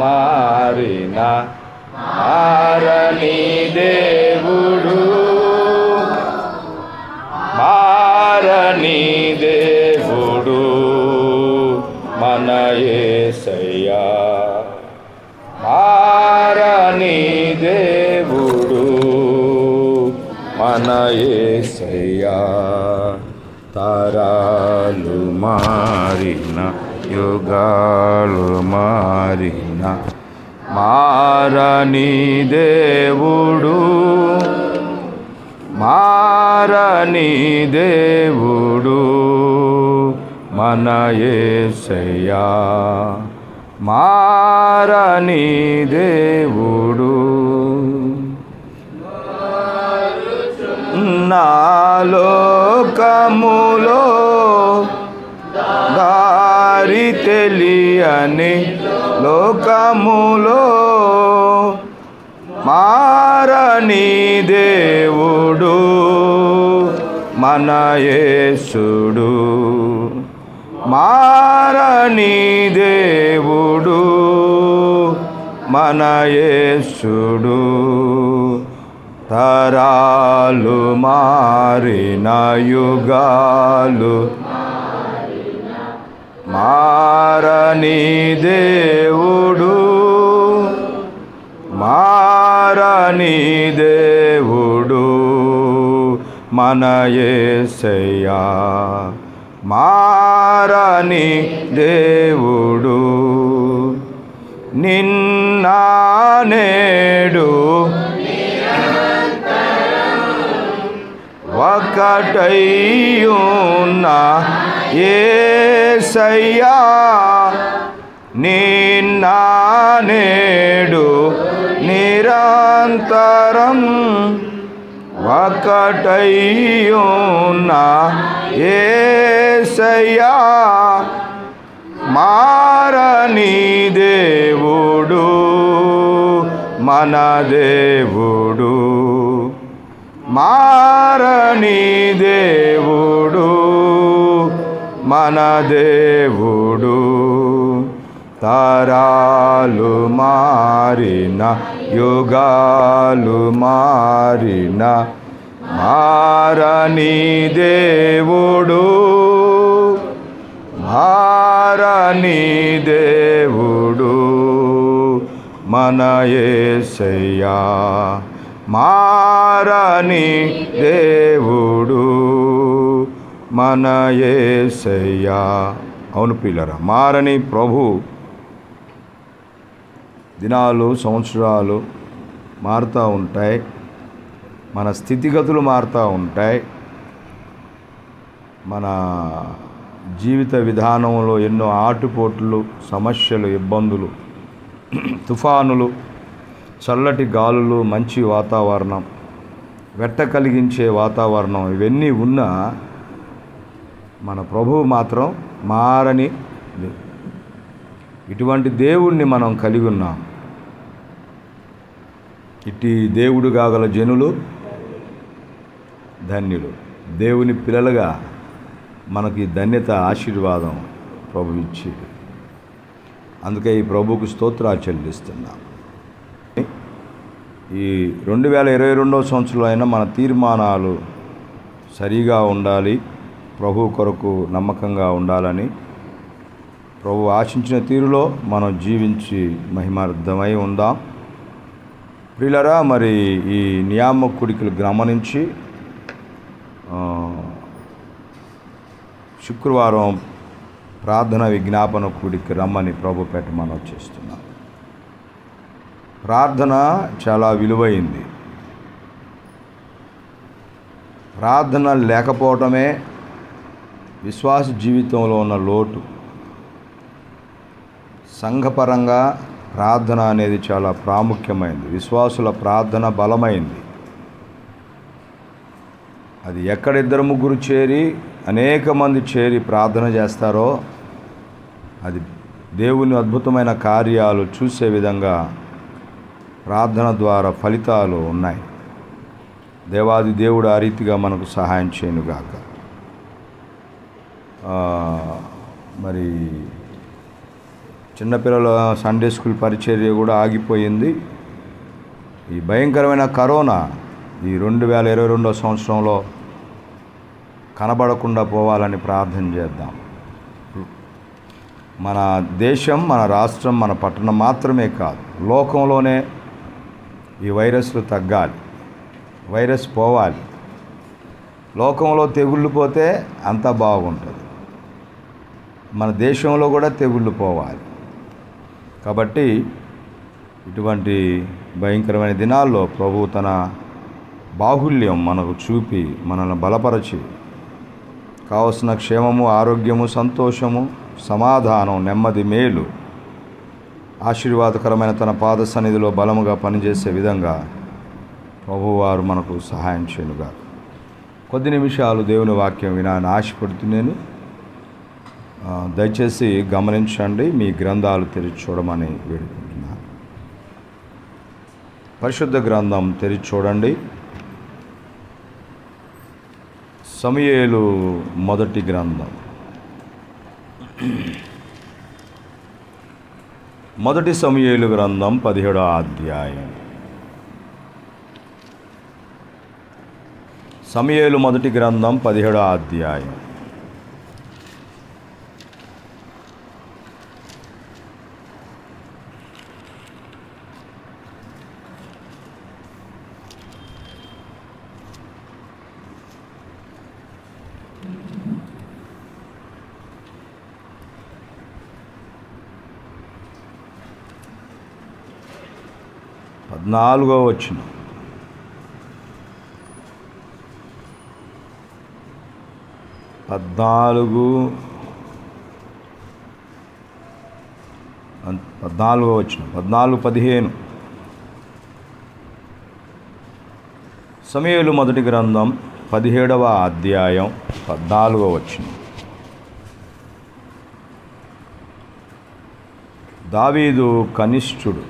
మారిన మారని దేవుడు, మారని దేవుడు మన యేసయ్యా. మారని దేవుడు మన యేసయ్యా. తరాలు మారిన యుగాలు మారిన మారని దేవుడు, మారని దేవుడు మన యేసయ్యా. మారని దేవుడు. నా లోకములో దారి తెలియని లోకములో మారని దేవుడు మన యేసుడు. మారని దేవుడు మన యేసుడు. తరాలు మారిన యుగాలు మారని దేవుడు, మారని దేవుడు మన యేసయ్యా. మారని దేవుడు. నిన్న నేడు ఒకటైయున్న యేసయ్యా. నిన్న నేడు నిరంతరం ఒకటైయున్న యేసయ్యా. మారని దేవుడు మన దేవుడు. మారని దేవుడు మన దేవుడు. తరాలు మారిన యుగాలు మారిన మారని దేవుడు, మారని దేవుడు మన యేసయ్యా. మారని దేవుడు మన యేసయ్యా. అవును ప్రియులారా, మారని ప్రభు దినాలు సంవత్సరాలు మారుతూ ఉంటాయి. మన స్థితిగతులు మారుతూ ఉంటాయి. మన జీవిత విధానంలో ఎన్నో ఆటుపోట్లు, సమస్యలు, ఇబ్బందులు, తుఫానులు, చల్లటి గాలులు, మంచి వాతావరణం, వెట్ట కలిగించే వాతావరణం ఇవన్నీ ఉన్నా మన ప్రభువు మాత్రం మారని. ఇటువంటి దేవుణ్ణి మనం కలిగి ఉన్నాం. ఇట్టి దేవుడు కాగల జనులు ధన్యులు. దేవుని పిల్లలుగా మనకి ధన్యత, ఆశీర్వాదం ప్రభు ఇచ్చి, అందుకే ఈ ప్రభువుకు స్తోత్రాలు చెల్లిస్తున్నాం. ఈ 2022వ సంవత్సరంలో అయినా మన తీర్మానాలు సరిగా ఉండాలి, ప్రభు కొరకు నమ్మకంగా ఉండాలని, ప్రభు ఆశించిన తీరులో మనం జీవించి మహిమార్థమై ఉందాం. ప్రియులారా, మరి ఈ నియామకుడికి గమనించి శుక్రవారం ప్రార్థన విజ్ఞాపన కూడికి రమ్మని ప్రభు పేట మనం చేస్తున్నాం. ప్రార్థన చాలా విలువైంది. ప్రార్థన లేకపోవటమే విశ్వాస జీవితంలో ఉన్న లోటు. సంఘపరంగా ప్రార్థన అనేది చాలా ప్రాముఖ్యమైనది. విశ్వాసుల ప్రార్థన బలమైంది. అది ఎక్కడిద్దరు ముగ్గురు చేరి అనేక మంది చేరి ప్రార్థన చేస్తారో అది దేవుని అద్భుతమైన కార్యాలు చూసే విధంగా ప్రార్థన ద్వారా ఫలితాలు ఉన్నాయి. దేవాది దేవుడు ఆ రీతిగా మనకు సహాయం చేయనుగాక. మరి చిన్నపిల్లల సండే స్కూల్ పరిచర్య కూడా ఆగిపోయింది. ఈ భయంకరమైన కరోనా ఈ 2022 సంవత్సరంలో కనబడకుండా పోవాలని ప్రార్థన చేద్దాం. మన దేశం, మన రాష్ట్రం, మన పట్టణం మాత్రమే కాదు, లోకంలోనే ఈ వైరస్లు తగ్గాలి, వైరస్ పోవాలి. లోకంలో తెగుళ్ళు పోతే అంతా బాగుంటుంది, మన దేశంలో కూడా తెగుళ్ళు పోవాలి. కాబట్టి ఇటువంటి భయంకరమైన దినాల్లో ప్రభువు తన బాహుల్యం మనకు చూపి మనల్ని బలపరచి కావలసిన క్షేమము, ఆరోగ్యము, సంతోషము, సమాధానం, నెమ్మది, మేలు, ఆశీర్వాదకరమైన తన పాద సన్నిధిలో బలముగా పనిచేసే విధంగా ప్రభువారు మనకు సహాయం చేయనుగా. కొద్ది నిమిషాలు దేవుని వాక్యం వినాలని ఆశపడుతున్నాను. దయచేసి గమనించండి, మీ గ్రంథాలు తెరిచి చూడమని వేడుకుంటున్నాను. పరిశుద్ధ గ్రంథం తెరిచి చూడండి. సమూయేలు మొదటి గ్రంథం, మొదటి సమూయేలు గ్రంథం 17వ అధ్యాయం. సమూయేలు మొదటి గ్రంథం 17వ అధ్యాయం. పద్నాలుగో వచనం. పద్నాలుగో వచనం, 14-15. సమూయేలు మొదటి గ్రంథం 17వ అధ్యాయం 14వ వచనం. దావీదు కనిష్ఠుడు.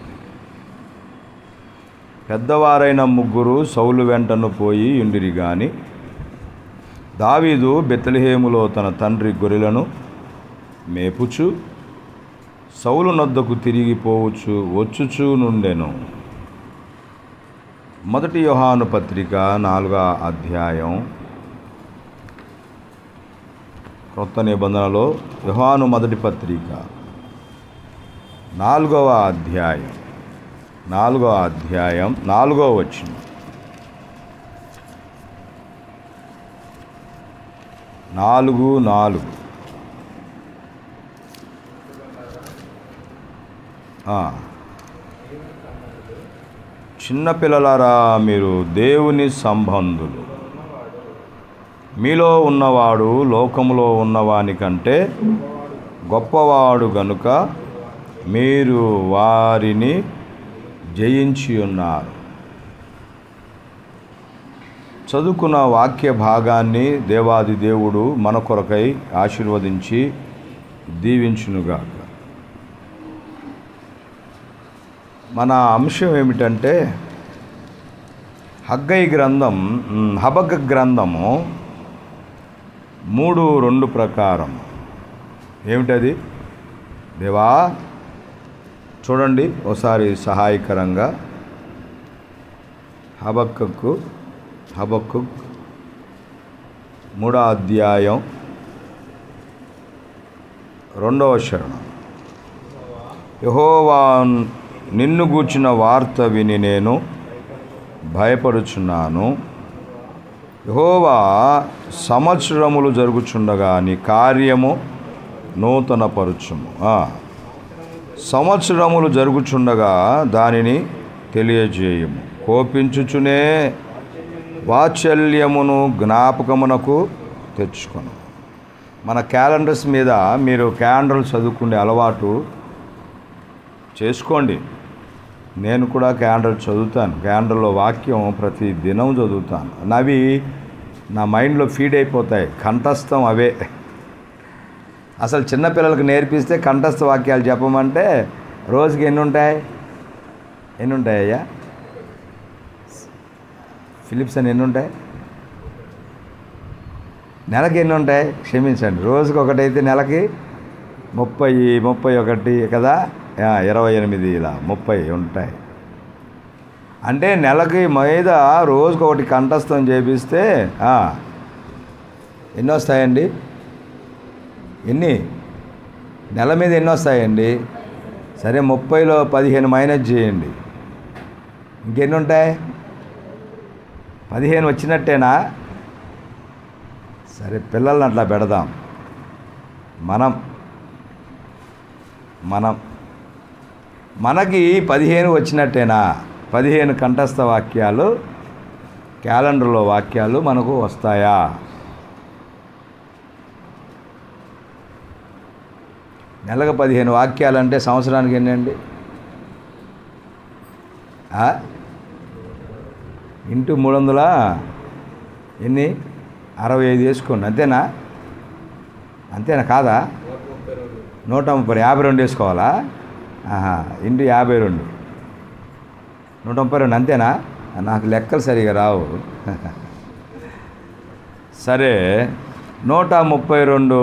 పెద్దవారైన ముగ్గురు సౌలు వెంటను పోయి ఉండిరి గాని దావీదు బెత్లెహేములో తన తండ్రి గొర్రెలను మేపుచు సౌలు నొద్దకు తిరిగి పోవచ్చు వచ్చుచూ నుండెను. మొదటి యోహాను పత్రిక 4వ అధ్యాయం. క్రొత్త నిబంధనలో యోహాను మొదటి పత్రిక 4వ అధ్యాయం 4వ వచనం. 4:4. చిన్నపిల్లలారా, మీరు దేవుని సంబంధులు. మీలో ఉన్నవాడు లోకములో ఉన్నవాని కంటే గొప్పవాడు గనుక మీరు వారిని జయించి ఉన్నారు. చదువుకున్న వాక్య భాగాన్ని దేవాది దేవుడు మన కొరకై ఆశీర్వదించి దీవించునుగాక. మన అంశం ఏమిటంటే హబగ్గ గ్రంథము 3:2 ప్రకారం. ఏమిటది? దేవా చూడండి ఒకసారి సహాయకరంగా. హబక్కకు 3వ అధ్యాయం 2వ శరణం. యెహోవా నిన్ను గూర్చిన వార్త విని నేను భయపడుచున్నాను. యెహోవా సంవత్సరములు జరుగుచుండగా నీ కార్యము నూతనపరచుము. సంవత్సరములు జరుగుచుండగా దానిని తెలియజేయము. కోపించుచునే వాత్సల్యమును జ్ఞాపకమునకు తెచ్చుకొను. మన క్యాలెండర్స్ మీద మీరు క్యాలెండర్లు చదువుకునే అలవాటు చేసుకోండి. నేను కూడా క్యాలెండర్ చదువుతాను. క్యాలెండర్లో వాక్యం ప్రతి దినం చదువుతాను. అవి నా మైండ్లో ఫీడ్ అయిపోతాయి. కంఠస్థం అవే. అసలు చిన్నపిల్లలకు నేర్పిస్తే కంఠస్థ వాక్యాలు చెప్పమంటే రోజుకి ఎన్ని ఉంటాయ్యా? ఫిలిప్స్ అని ఎన్ని ఉంటాయి? నెలకి ఎన్ని ఉంటాయి? క్షమించండి, రోజుకి ఒకటైతే నెలకి 30, 31 కదా, 28 ఇలా 30 ఉంటాయి. అంటే నెలకి మీద రోజుకొకటి కంఠస్థం చేపిస్తే ఎన్ని వస్తాయండి? ఎన్ని నెల మీద ఎన్ని వస్తాయండి? సరే 30లో 15 మైనస్ చేయండి, ఇంకెన్ని ఉంటాయి? 15 వచ్చినట్టేనా? సరే పిల్లల్ని అట్లా పెడదాం. మనకి 15 వచ్చినట్టేనా? 15 కంఠస్థ వాక్యాలు, క్యాలెండర్లో వాక్యాలు మనకు వస్తాయా? నెలకు 15 వాక్యాలు అంటే సంవత్సరానికి ఎన్ని అండి? ఇంటూ 300 ఎన్ని? 65 వేసుకోండి. అంతేనా కాదా? 130, 52 వేసుకోవాలా? ఇంటూ 52, 132. అంతేనా? నాకు లెక్కలు సరిగా రావు. సరే 132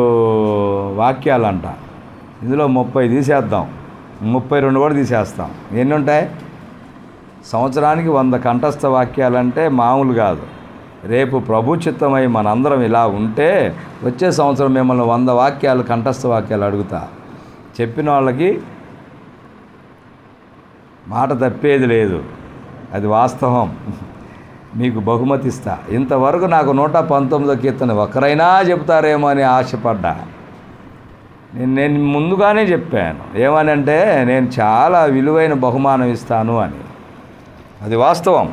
వాక్యాలంట. ఇందులో 30 తీసేద్దాం, 32 కూడా తీసేస్తాం. ఎన్ని ఉంటాయి? సంవత్సరానికి 100 కంఠస్థ వాక్యాలంటే మామూలు కాదు. రేపు ప్రభు చిత్తమై మనందరం ఇలా ఉంటే వచ్చే సంవత్సరం మిమ్మల్ని 100 వాక్యాలు, కంఠస్థ వాక్యాలు అడుగుతా. చెప్పిన వాళ్ళకి మాట తప్పేది లేదు, అది వాస్తవం. మీకు బహుమతి ఇస్తా. ఇంతవరకు నాకు 119వ కీర్తన ఒకరైనా చెప్తారేమో అని ఆశపడ్డా. నేను ముందుగానే చెప్పాను, ఏమనంటే నేను చాలా విలువైన బహుమానం ఇస్తాను అని. అది వాస్తవం.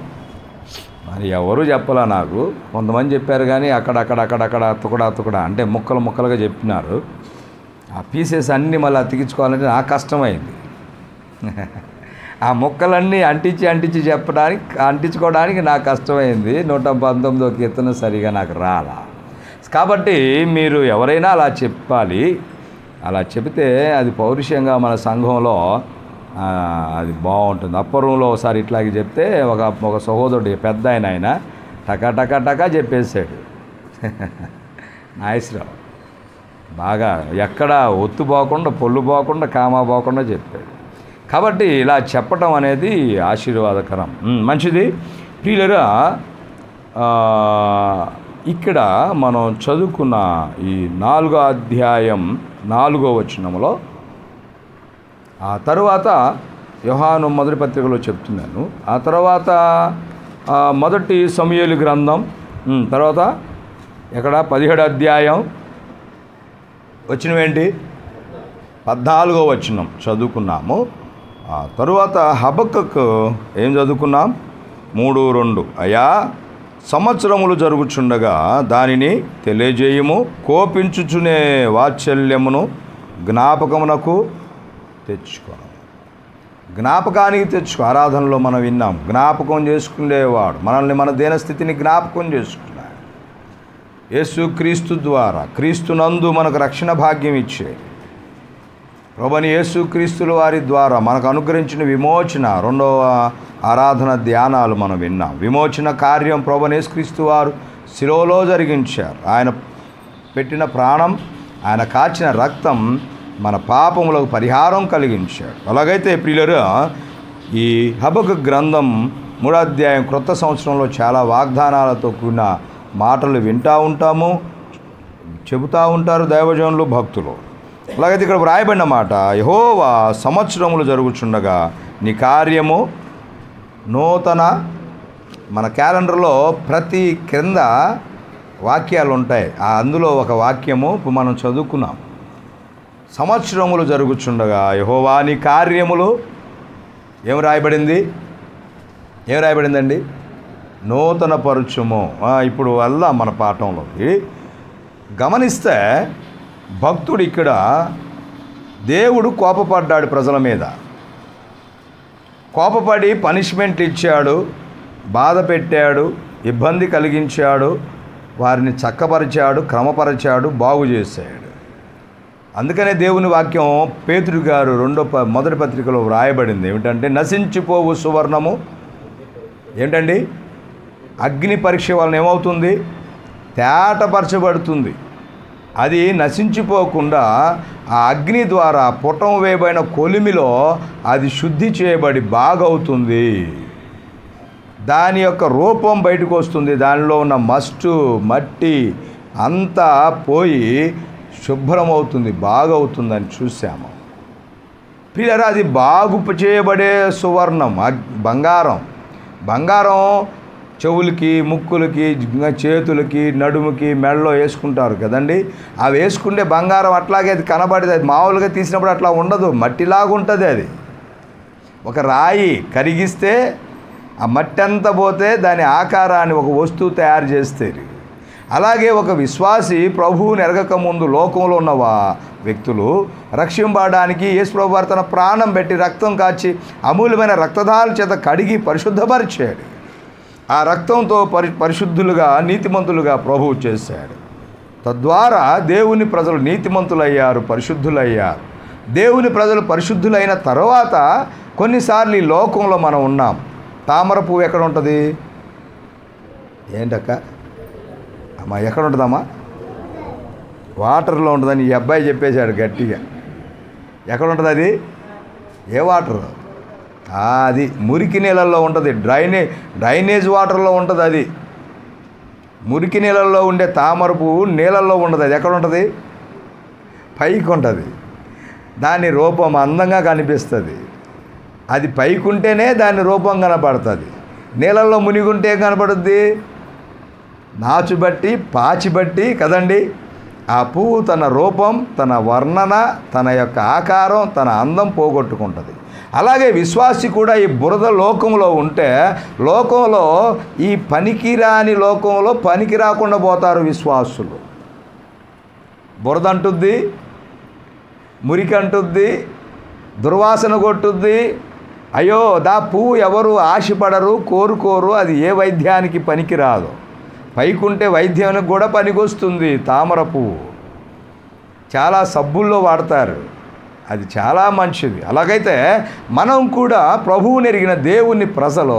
మరి ఎవరు చెప్పలా నాకు. కొంతమంది చెప్పారు కానీ అక్కడక్కడ అతుకుడా అంటే ముక్కలుగా చెప్పినారు. ఆ పీసెస్ అన్నీ మళ్ళీ అతికించుకోవాలంటే నాకు కష్టమైంది. ఆ ముక్కలన్నీ అంటించి అంటించుకోవడానికి నాకు కష్టమైంది. 119వ కీర్తన సరిగా నాకు రాలా. కాబట్టి మీరు ఎవరైనా అలా చెప్పాలి. అలా చెబితే అది పౌరుషంగా మన సంఘంలో అది బాగుంటుంది. అప్పరంలో ఒకసారి ఇట్లాగే చెప్తే ఒక సహోదరుడు పెద్ద ఆయన టకా చెప్పేశాడు. నాయసరావు బాగా ఎక్కడ ఒత్తు పోకుండా, పొల్లు పోకుండా, కామా పోకుండా చెప్పాడు. కాబట్టి ఇలా చెప్పటం అనేది ఆశీర్వాదకరం, మంచిది. ప్రియులరా, ఇక్కడ మనం చదువుకున్న ఈ 4వ అధ్యాయం 4వ వచనంలో, ఆ తర్వాత యోహాను మొదటి పత్రికలో చెప్తున్నాను. ఆ తర్వాత మొదటి సమూయేలు గ్రంథం, తర్వాత ఎక్కడ 17వ అధ్యాయం వచనం 14వ వచనం చదువుకున్నాము. ఆ తరువాత హబక్కకు ఏం చదువుకున్నాం? 3:2 అయ్యా, సంవత్సరములు జరుగుచుండగా దానిని తెలియజేయము, కోపించుచునే వాత్సల్యమును జ్ఞాపకమునకు తెచ్చుకోను. జ్ఞాపకానికి తెచ్చుకో. ఆరాధనలో మనం విన్నాం, జ్ఞాపకం చేసుకునేవాడు మనల్ని, మన దీనస్థితిని జ్ఞాపకం చేసుకున్నాడు. యేసుక్రీస్తు ద్వారా, క్రీస్తునందు మనకు రక్షణ భాగ్యం ఇచ్చే ప్రభుని యేసుక్రీస్తుల వారి ద్వారా మనకు అనుగ్రహించిన విమోచన, 2వ ఆరాధన ధ్యానాలు మనం విన్నాం. విమోచన కార్యం ప్రభుని యేసుక్రీస్తు వారు శిలువలో జరిగించారు. ఆయన పెట్టిన ప్రాణం, ఆయన కాచిన రక్తం మన పాపములకు పరిహారం కలిగించాడు. అలాగైతే ప్రియులరా, ఈ హబక్కూకు గ్రంథం 3వ అధ్యాయం క్రొత్త సంవత్సరంలో చాలా వాగ్దానాలతో కూడిన మాటలు వింటూ ఉంటాము, చెబుతూ ఉంటారు దైవజనులు, భక్తులు. అలాగైతే ఇక్కడ వ్రాయబడిన మాట, యెహోవా సంవత్సరములు జరుగుచుండగా నీ కార్యము నూతన. మన క్యాలెండర్లో ప్రతి క్రింద వాక్యాలు ఉంటాయి. అందులో ఒక వాక్యము ఇప్పుడు మనం చదువుకున్నాం. సంవత్సరములు జరుగుచుండగా యెహోవా నీ కార్యములు ఏం రాయబడిందండి? నూతన పరుచుము. ఇప్పుడు వల్ల మన పాఠంలోకి గమనిస్తే, భక్తుడు ఇక్కడ దేవుడు కోపపడ్డాడు ప్రజల మీద. కోపపడి పనిష్మెంట్ ఇచ్చాడు, బాధ పెట్టాడు, ఇబ్బంది కలిగించాడు, వారిని చక్కపరిచాడు, క్రమపరిచాడు, బాగు చేశాడు. అందుకనే దేవుని వాక్యం పేతురు గారు మొదటి పత్రికలో వ్రాయబడింది ఏమిటంటే, నశించిపోవు సువర్ణము ఏమిటండి? అగ్ని పరీక్ష వలన ఏమవుతుంది? తేటపరచబడుతుంది. అది నశించిపోకుండా ఆ అగ్ని ద్వారా పుటం వేయబడిన కొలిమిలో అది శుద్ధి చేయబడి బాగవుతుంది. దాని యొక్క రూపం బయటకు వస్తుంది. దానిలో ఉన్న మట్టి అంతా పోయి శుభ్రమవుతుంది, బాగవుతుందని చూసాము. పిల్లరా, అది బాగు చేయబడే సువర్ణం, బంగారం చెవులకి, ముక్కులకి, చేతులకి, నడుముకి, మెడలో వేసుకుంటారు కదండి. అవి వేసుకుంటే బంగారం అట్లాగే అది కనబడేది. అది మామూలుగా తీసినప్పుడు అట్లా ఉండదు, మట్టిలాగా ఉంటుంది. అది ఒక రాయి కరిగిస్తే ఆ మట్టి అంతా పోతే దాని ఆకారాన్ని ఒక వస్తువు తయారు చేస్తారు. అలాగే ఒక విశ్వాసి ప్రభువుని ఎరగక ముందు లోకంలో ఉన్న వ్యక్తులు రక్షింపడానికి యేసు ప్రభు వారు తన ప్రాణం పెట్టి రక్తం కాచి అమూల్యమైన రక్తధారల చేత కడిగి పరిశుద్ధపరిచాడు. ఆ రక్తంతో పరిశుద్ధులుగా, నీతిమంతులుగా ప్రభువు చేశాడు. తద్వారా దేవుని ప్రజలు నీతిమంతులయ్యారు, పరిశుద్ధులయ్యారు. దేవుని ప్రజలు పరిశుద్ధులైన తర్వాత కొన్నిసార్లు ఈ లోకంలో మనం ఉన్నాం. తామర పువ్వు ఎక్కడ ఉంటుంది? ఏంటక్క అమ్మా, ఎక్కడ ఉంటుందమ్మా? వాటర్లో ఉంటుందని ఈ అబ్బాయి చెప్పేశాడు గట్టిగా. ఎక్కడ ఉంటుంది అది? ఏ వాటర్? అది మురికి నీళ్ళల్లో ఉంటుంది, డ్రైనేజ్ వాటర్లో ఉంటుంది. అది మురికి నీళ్ళల్లో ఉండే తామర పువ్వు నీళ్ళల్లో ఉండదు. అది ఎక్కడ ఉంటుంది? పైకి ఉంటుంది. దాని రూపం అందంగా కనిపిస్తుంది. అది పైకి ఉంటేనే దాని రూపం కనపడుతుంది. నీళ్ళల్లో మునిగుంటే కనపడుద్ది నాచు బట్టి, పాచి బట్టి కదండి. ఆ పువ్వు తన రూపం, తన వర్ణన, తన యొక్క ఆకారం, తన అందం పోగొట్టుకుంటుంది. అలాగే విశ్వాసి కూడా ఈ బురద లోకంలో ఉంటే, లోకంలో ఈ పనికిరాని లోకంలో పనికి రాకుండా పోతారు విశ్వాసులు. బురద అంటుద్ది, మురికి అంటుద్ది, దుర్వాసన కొట్టుద్ది. అయ్యో, దా పువ్వు ఎవరు ఆశపడరు, కోరుకోరు. అది ఏ వైద్యానికి పనికిరాదు. పైకుంటే వైద్యానికి కూడా పనికొస్తుంది. తామర పువ్వు చాలా సబ్బుల్లో వాడతారు, అది చాలా మంచిది. అలాగైతే మనం కూడా ప్రభువుని ఎరిగిన దేవుని ప్రజలు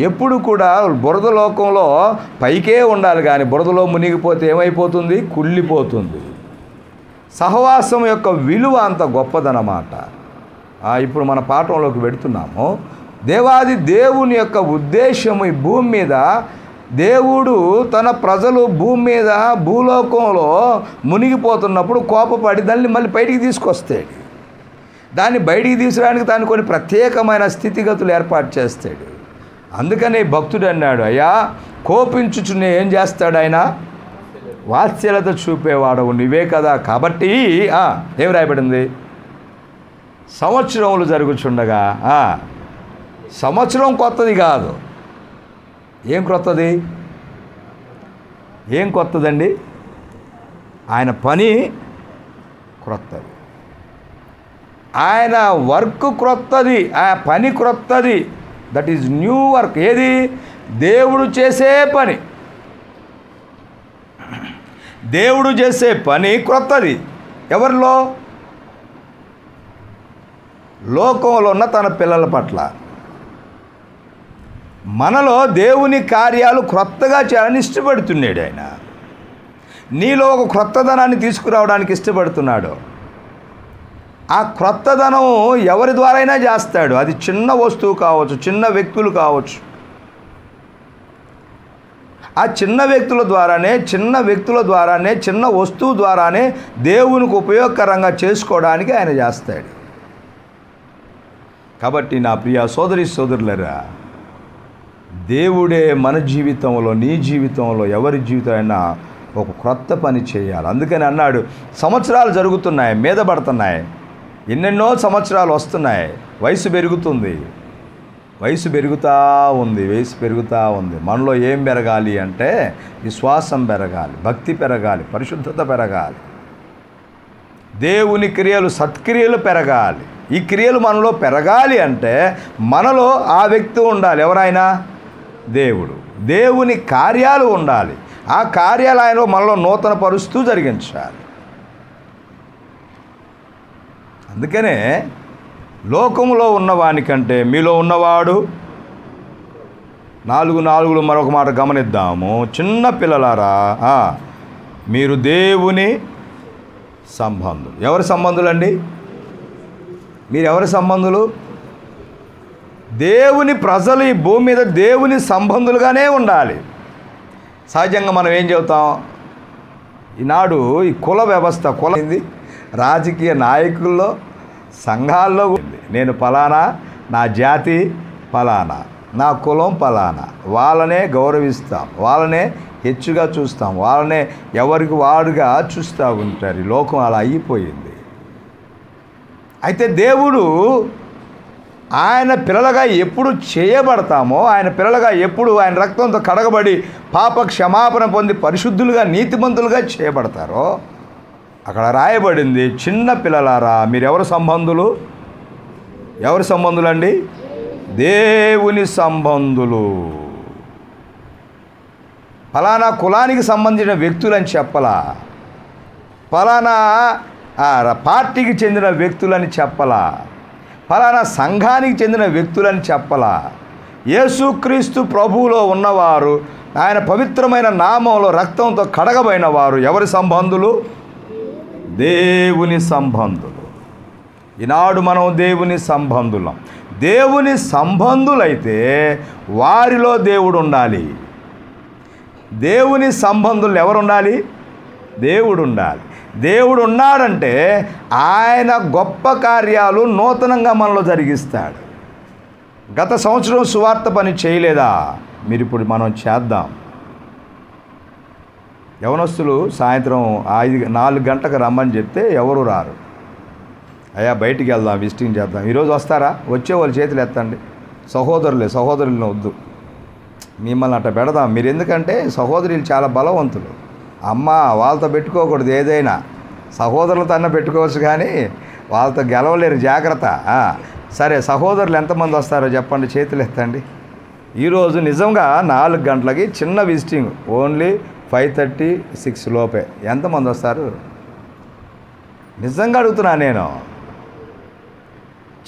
ఎప్పుడు కూడా బురద లోకంలో పైకే ఉండాలి, కానీ బురదలో మునిగిపోతే ఏమైపోతుంది? కుళ్ళిపోతుంది. సహవాసం యొక్క విలువ అంత గొప్పదన్నమాట. ఇప్పుడు మన పాఠంలోకి వెడుతున్నాము. దేవాది దేవుని యొక్క ఉద్దేశము ఈ భూమి మీద, దేవుడు తన ప్రజలు భూమి మీద భూలోకంలో మునిగిపోతున్నప్పుడు కోపపడి దాన్ని మళ్ళీ బయటికి తీసుకొస్తాడు. దాన్ని బయటికి తీసుకురావడానికి దాన్ని కొన్ని ప్రత్యేకమైన స్థితిగతులు ఏర్పాటు చేస్తాడు. అందుకనే భక్తుడు అన్నాడు, అయ్యా కోపించుచునే ఏం చేస్తాడు ఆయన? వాత్సల్యత చూపేవాడవు నువ్వే కదా. కాబట్టి ఏం రాయబడింది? సంవత్సరములు జరుగుచుండగా, సంవత్సరం కొత్తది కాదు. ఏం కొత్తది? ఏం కొత్తదండి? ఆయన పని క్రొత్తది, ఆయన వర్క్ క్రొత్తది, ఆ పని క్రొత్తది. That is new work. ఏది? దేవుడు చేసే పని. దేవుడు చేసే పని క్రొత్తది. ఎవరిలో? లోకంలో ఉన్న తన పిల్లల పట్ల. మనలో దేవుని కార్యాలు క్రొత్తగా చేయాలని ఇష్టపడుతున్నాడు ఆయన. నీలో ఒక క్రొత్తదనాన్ని తీసుకురావడానికి ఇష్టపడుతున్నాడు. ఆ క్రొత్తదనం ఎవరి ద్వారా అయినా చేస్తాడు. అది చిన్న వస్తువు కావచ్చు, చిన్న వ్యక్తులు కావచ్చు. ఆ చిన్న వ్యక్తుల ద్వారానే, చిన్న వస్తువు ద్వారానే దేవునికి ఉపయోగకరంగా చేసుకోవడానికి ఆయన చేస్తాడు. కాబట్టి నా ప్రియ సోదరులరా, దేవుడే మన జీవితంలో, నీ జీవితంలో, ఎవరి జీవితం అయినా ఒక క్రొత్త పని చేయాలి. అందుకని అన్నాడు, సంవత్సరాలు జరుగుతున్నాయి, మీద పడుతున్నాయి, ఎన్నెన్నో సంవత్సరాలు వస్తున్నాయి, వయసు పెరుగుతుంది, వయసు పెరుగుతూ ఉంది. మనలో ఏం పెరగాలి అంటే విశ్వాసం పెరగాలి, భక్తి పెరగాలి, పరిశుద్ధత పెరగాలి, దేవుని క్రియలు, సత్క్రియలు పెరగాలి. ఈ క్రియలు మనలో పెరగాలి అంటే మనలో ఆ వ్యక్తి ఉండాలి. ఎవరైనా? దేవుడు. దేవుని కార్యాలు ఉండాలి. ఆ కార్యాలు ఆయనలో మనలో నూతన పరుస్తూ జరిగించాలి. అందుకనే లోకంలో ఉన్నవానికంటే మీలో ఉన్నవాడు 4:4 మరొక మాట గమనిద్దాము. చిన్న పిల్లలారా, మీరు దేవుని సంబంధులు. ఎవరి సంబంధులు అండి? మీరు ఎవరి సంబంధులు? దేవుని ప్రజలు ఈ భూమి మీద దేవుని సంబంధులుగానే ఉండాలి. సహజంగా మనం ఏం చెబుతాం? ఈనాడు ఈ కుల వ్యవస్థ కులైంది. రాజకీయ నాయకుల్లో, సంఘాల్లో నేను ఫలానా, నా జాతి ఫలానా, నా కులం ఫలానా, వాళ్ళనే గౌరవిస్తాం, వాళ్ళనే హెచ్చుగా చూస్తాం, వాళ్ళనే ఎవరికి వాడుగా చూస్తూ ఉంటారు. ఈ లోకం అలా అయిపోయింది. అయితే దేవుడు ఆయన పిల్లలుగా ఎప్పుడు చేయబడతామో, ఆయన పిల్లలుగా ఎప్పుడు ఆయన రక్తంతో కడగబడి పాప క్షమాపణ పొంది పరిశుద్ధులుగా నీతిమంతులుగా చేయబడతారో అక్కడ రాయబడింది, చిన్న పిల్లలారా మీరెవరు సంబంధులు? ఎవరి సంబంధులు అండి? దేవుని సంబంధులు. ఫలానా కులానికి సంబంధించిన వ్యక్తులని చెప్పలా, ఫలానా పార్టీకి చెందిన వ్యక్తులని చెప్పలా, ఫలానా సంఘానికి చెందిన వ్యక్తులని చెప్పలా. యేసుక్రీస్తు ప్రభువులో ఉన్నవారు, ఆయన పవిత్రమైన నామంలో రక్తంతో కడగబడిన వారు ఎవరి సంబంధులు? దేవుని సంబంధులు. ఈనాడు మనం దేవుని సంబంధులం. దేవుని సంబంధులైతే వారిలో దేవుడు ఉండాలి. దేవుని సంబంధులు ఎవరు ఉండాలి? దేవుడు ఉండాలి. దేవుడు ఉన్నాడంటే ఆయన గొప్ప కార్యాలు నూతనంగా మనలో జరిగిస్తాడు. గత సంవత్సరం సువార్త పని చేయలేదా? మీరు ఇప్పుడు మనం చేద్దాం. యవనస్తులు సాయంత్రం 4 గంటలకు రమ్మని చెప్తే ఎవరు రారు. అయ్యా బయటికి వెళ్దాం, విజిటింగ్ చేద్దాం. ఈరోజు వస్తారా? వచ్చే వాళ్ళు చేతులు ఎత్తండి. సహోదరులను వద్దు, మిమ్మల్ని అట్ట పెడదాం. మీరు ఎందుకంటే సహోదరులు చాలా బలవంతులు. అమ్మ వాళ్ళతో పెట్టుకోకూడదు. ఏదైనా సహోదరులతో అన్న పెట్టుకోవచ్చు, కానీ వాళ్ళతో గెలవలేరు. జాగ్రత్త. సరే, సహోదరులు ఎంతమంది వస్తారో చెప్పండి, చేతులు ఎత్తండి. ఈరోజు నిజంగా 4 గంటలకి చిన్న విజిటింగ్, ఓన్లీ 5:30, 6 లోపే. ఎంతమంది వస్తారు? నిజంగా అడుగుతున్నా నేను.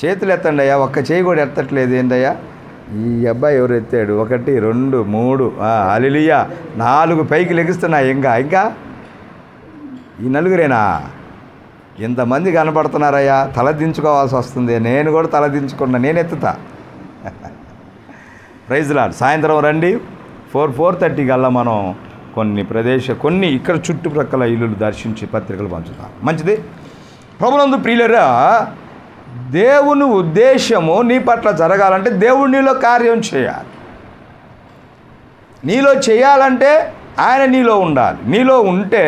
చేతులు ఎత్తండి అయ్యా. ఒక్క చేయి కూడా ఎత్తట్లేదు ఏందయ్యా? ఈ అబ్బాయి ఎవరు ఎత్తాడు? 1, 2, 3, హల్లెలూయా, 4 పైకి లెగిస్తున్నా. ఇంకా ఈ నలుగురేనా? ఇంతమంది కనపడుతున్నారయ్యా. తలదించుకోవాల్సి వస్తుంది. నేను కూడా తలదించుకున్నా, నేను ఎత్తుతా. Praise lord. సాయంత్రం రండి. 4:30 కల్లా మనం కొన్ని ఇక్కడ చుట్టుప్రక్కల ఇల్లులు దర్శించి పత్రికలు పంచుతాం. మంచిది. ప్రభునందు ప్రియులరా, దేవుని ఉద్దేశము నీ పట్ల జరగాలంటే దేవుడు నీలో కార్యం చేయాలి. నీలో చేయాలంటే ఆయన నీలో ఉండాలి. నీలో ఉంటే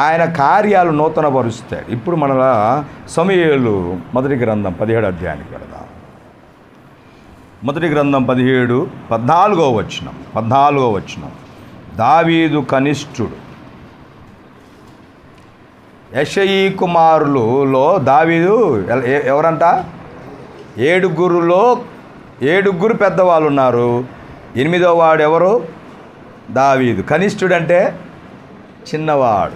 ఆయన కార్యాలు నూతనపరుస్తాడు. ఇప్పుడు మన సమూయేలు మొదటి గ్రంథం 17వ అధ్యాయానికి వెళదాం. మొదటి గ్రంథం 17, 14వ వచనం. దావీదు కనిష్ఠుడు. యెషయి కుమారులలో దావీదు ఎవరంట? 7 పెద్దవాళ్ళు ఉన్నారు. 8వ వాడు ఎవరు? దావీదు. కనిష్ఠుడంటే చిన్నవాడు.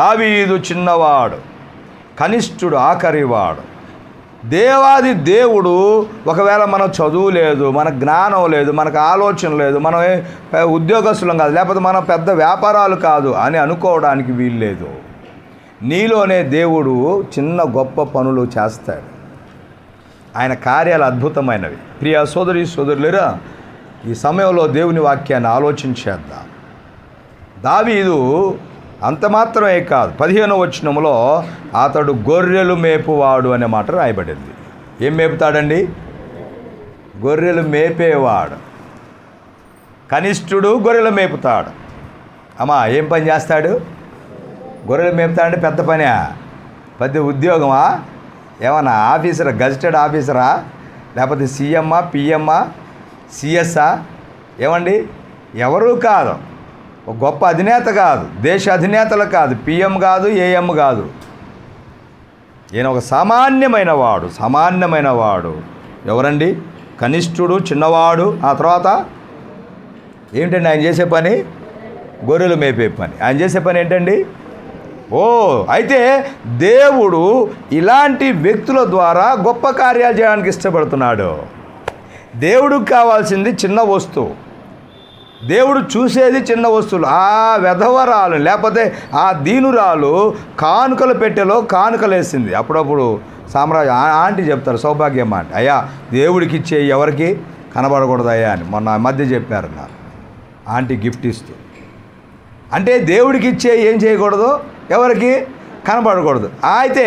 దావీదు చిన్నవాడు, కనిష్ఠుడు, ఆఖరివాడు. దేవాది దేవుడు ఒకవేళ మనం చదువు లేదు, మన జ్ఞానం లేదు, మనకు ఆలోచన లేదు, మనం ఉద్యోగస్తులం కాదు, లేకపోతే మనం పెద్ద వ్యాపారాలు కాదు అని అనుకోవడానికి వీల్లేదు. నీలోనే దేవుడు చిన్న గొప్ప పనులు చేస్తాడు. ఆయన కార్యాలు అద్భుతమైనవి. ప్రియ సోదరులేరా, ఈ సమయంలో దేవుని వాక్యాన్ని ఆలోచించేద్దాం. దావీదు అంత మాత్రమే కాదు, 15వ వచనంలో అతడు గొర్రెలు మేపువాడు అనే మాట రాయబడింది. ఏం మేపుతాడండి? గొర్రెలు మేపేవాడు. కనిష్ఠుడు గొర్రెలు మేపుతాడు. అమ్మా, ఏం పని చేస్తాడు? గొర్రెలు మేపుతాడంటే పెద్ద పనా? పెద్ద ఉద్యోగమా? ఏమన్నా ఆఫీసరా? గజిటెడ్ ఆఫీసరా? లేకపోతే సీఎమ్మా, పిఎమ్మా, సిఎస్ఆ? ఏమండి? ఎవరూ కాదు. ఒక గొప్ప అధినేత కాదు, దేశ అధినేతలు కాదు, పిఎం కాదు, ఏఎం కాదు. ఈయన ఒక సామాన్యమైన వాడు. ఎవరండి? కనిష్ఠుడు, చిన్నవాడు. ఆ తర్వాత ఏమిటండి ఆయన చేసే పని? గొర్రెలు మేపే పని. ఆయన చేసే పని ఏంటండి? అయితే దేవుడు ఇలాంటి వ్యక్తుల ద్వారా గొప్ప కార్యాలు చేయడానికి ఇష్టపడుతున్నాడు. దేవుడికి కావాల్సింది చిన్న వస్తువు. దేవుడు చూసేది చిన్న వస్తువులు. ఆ వెధవరాలు లేకపోతే ఆ దీనురాలు కానుకల పెట్టెలో కానుకలు వేసింది. అప్పుడప్పుడు సామ్రాజ్య ఆంటీ చెప్తారు, సౌభాగ్యం ఆంటీ, అయ్యా దేవుడికి ఇచ్చే ఎవరికి కనబడకూడదు అయ్యా అని మొన్న మధ్య చెప్పారు నాకు ఆంటీ గిఫ్ట్ ఇస్తూ. అంటే దేవుడికి ఇచ్చే ఏం చేయకూడదు, ఎవరికి కనబడకూడదు. అయితే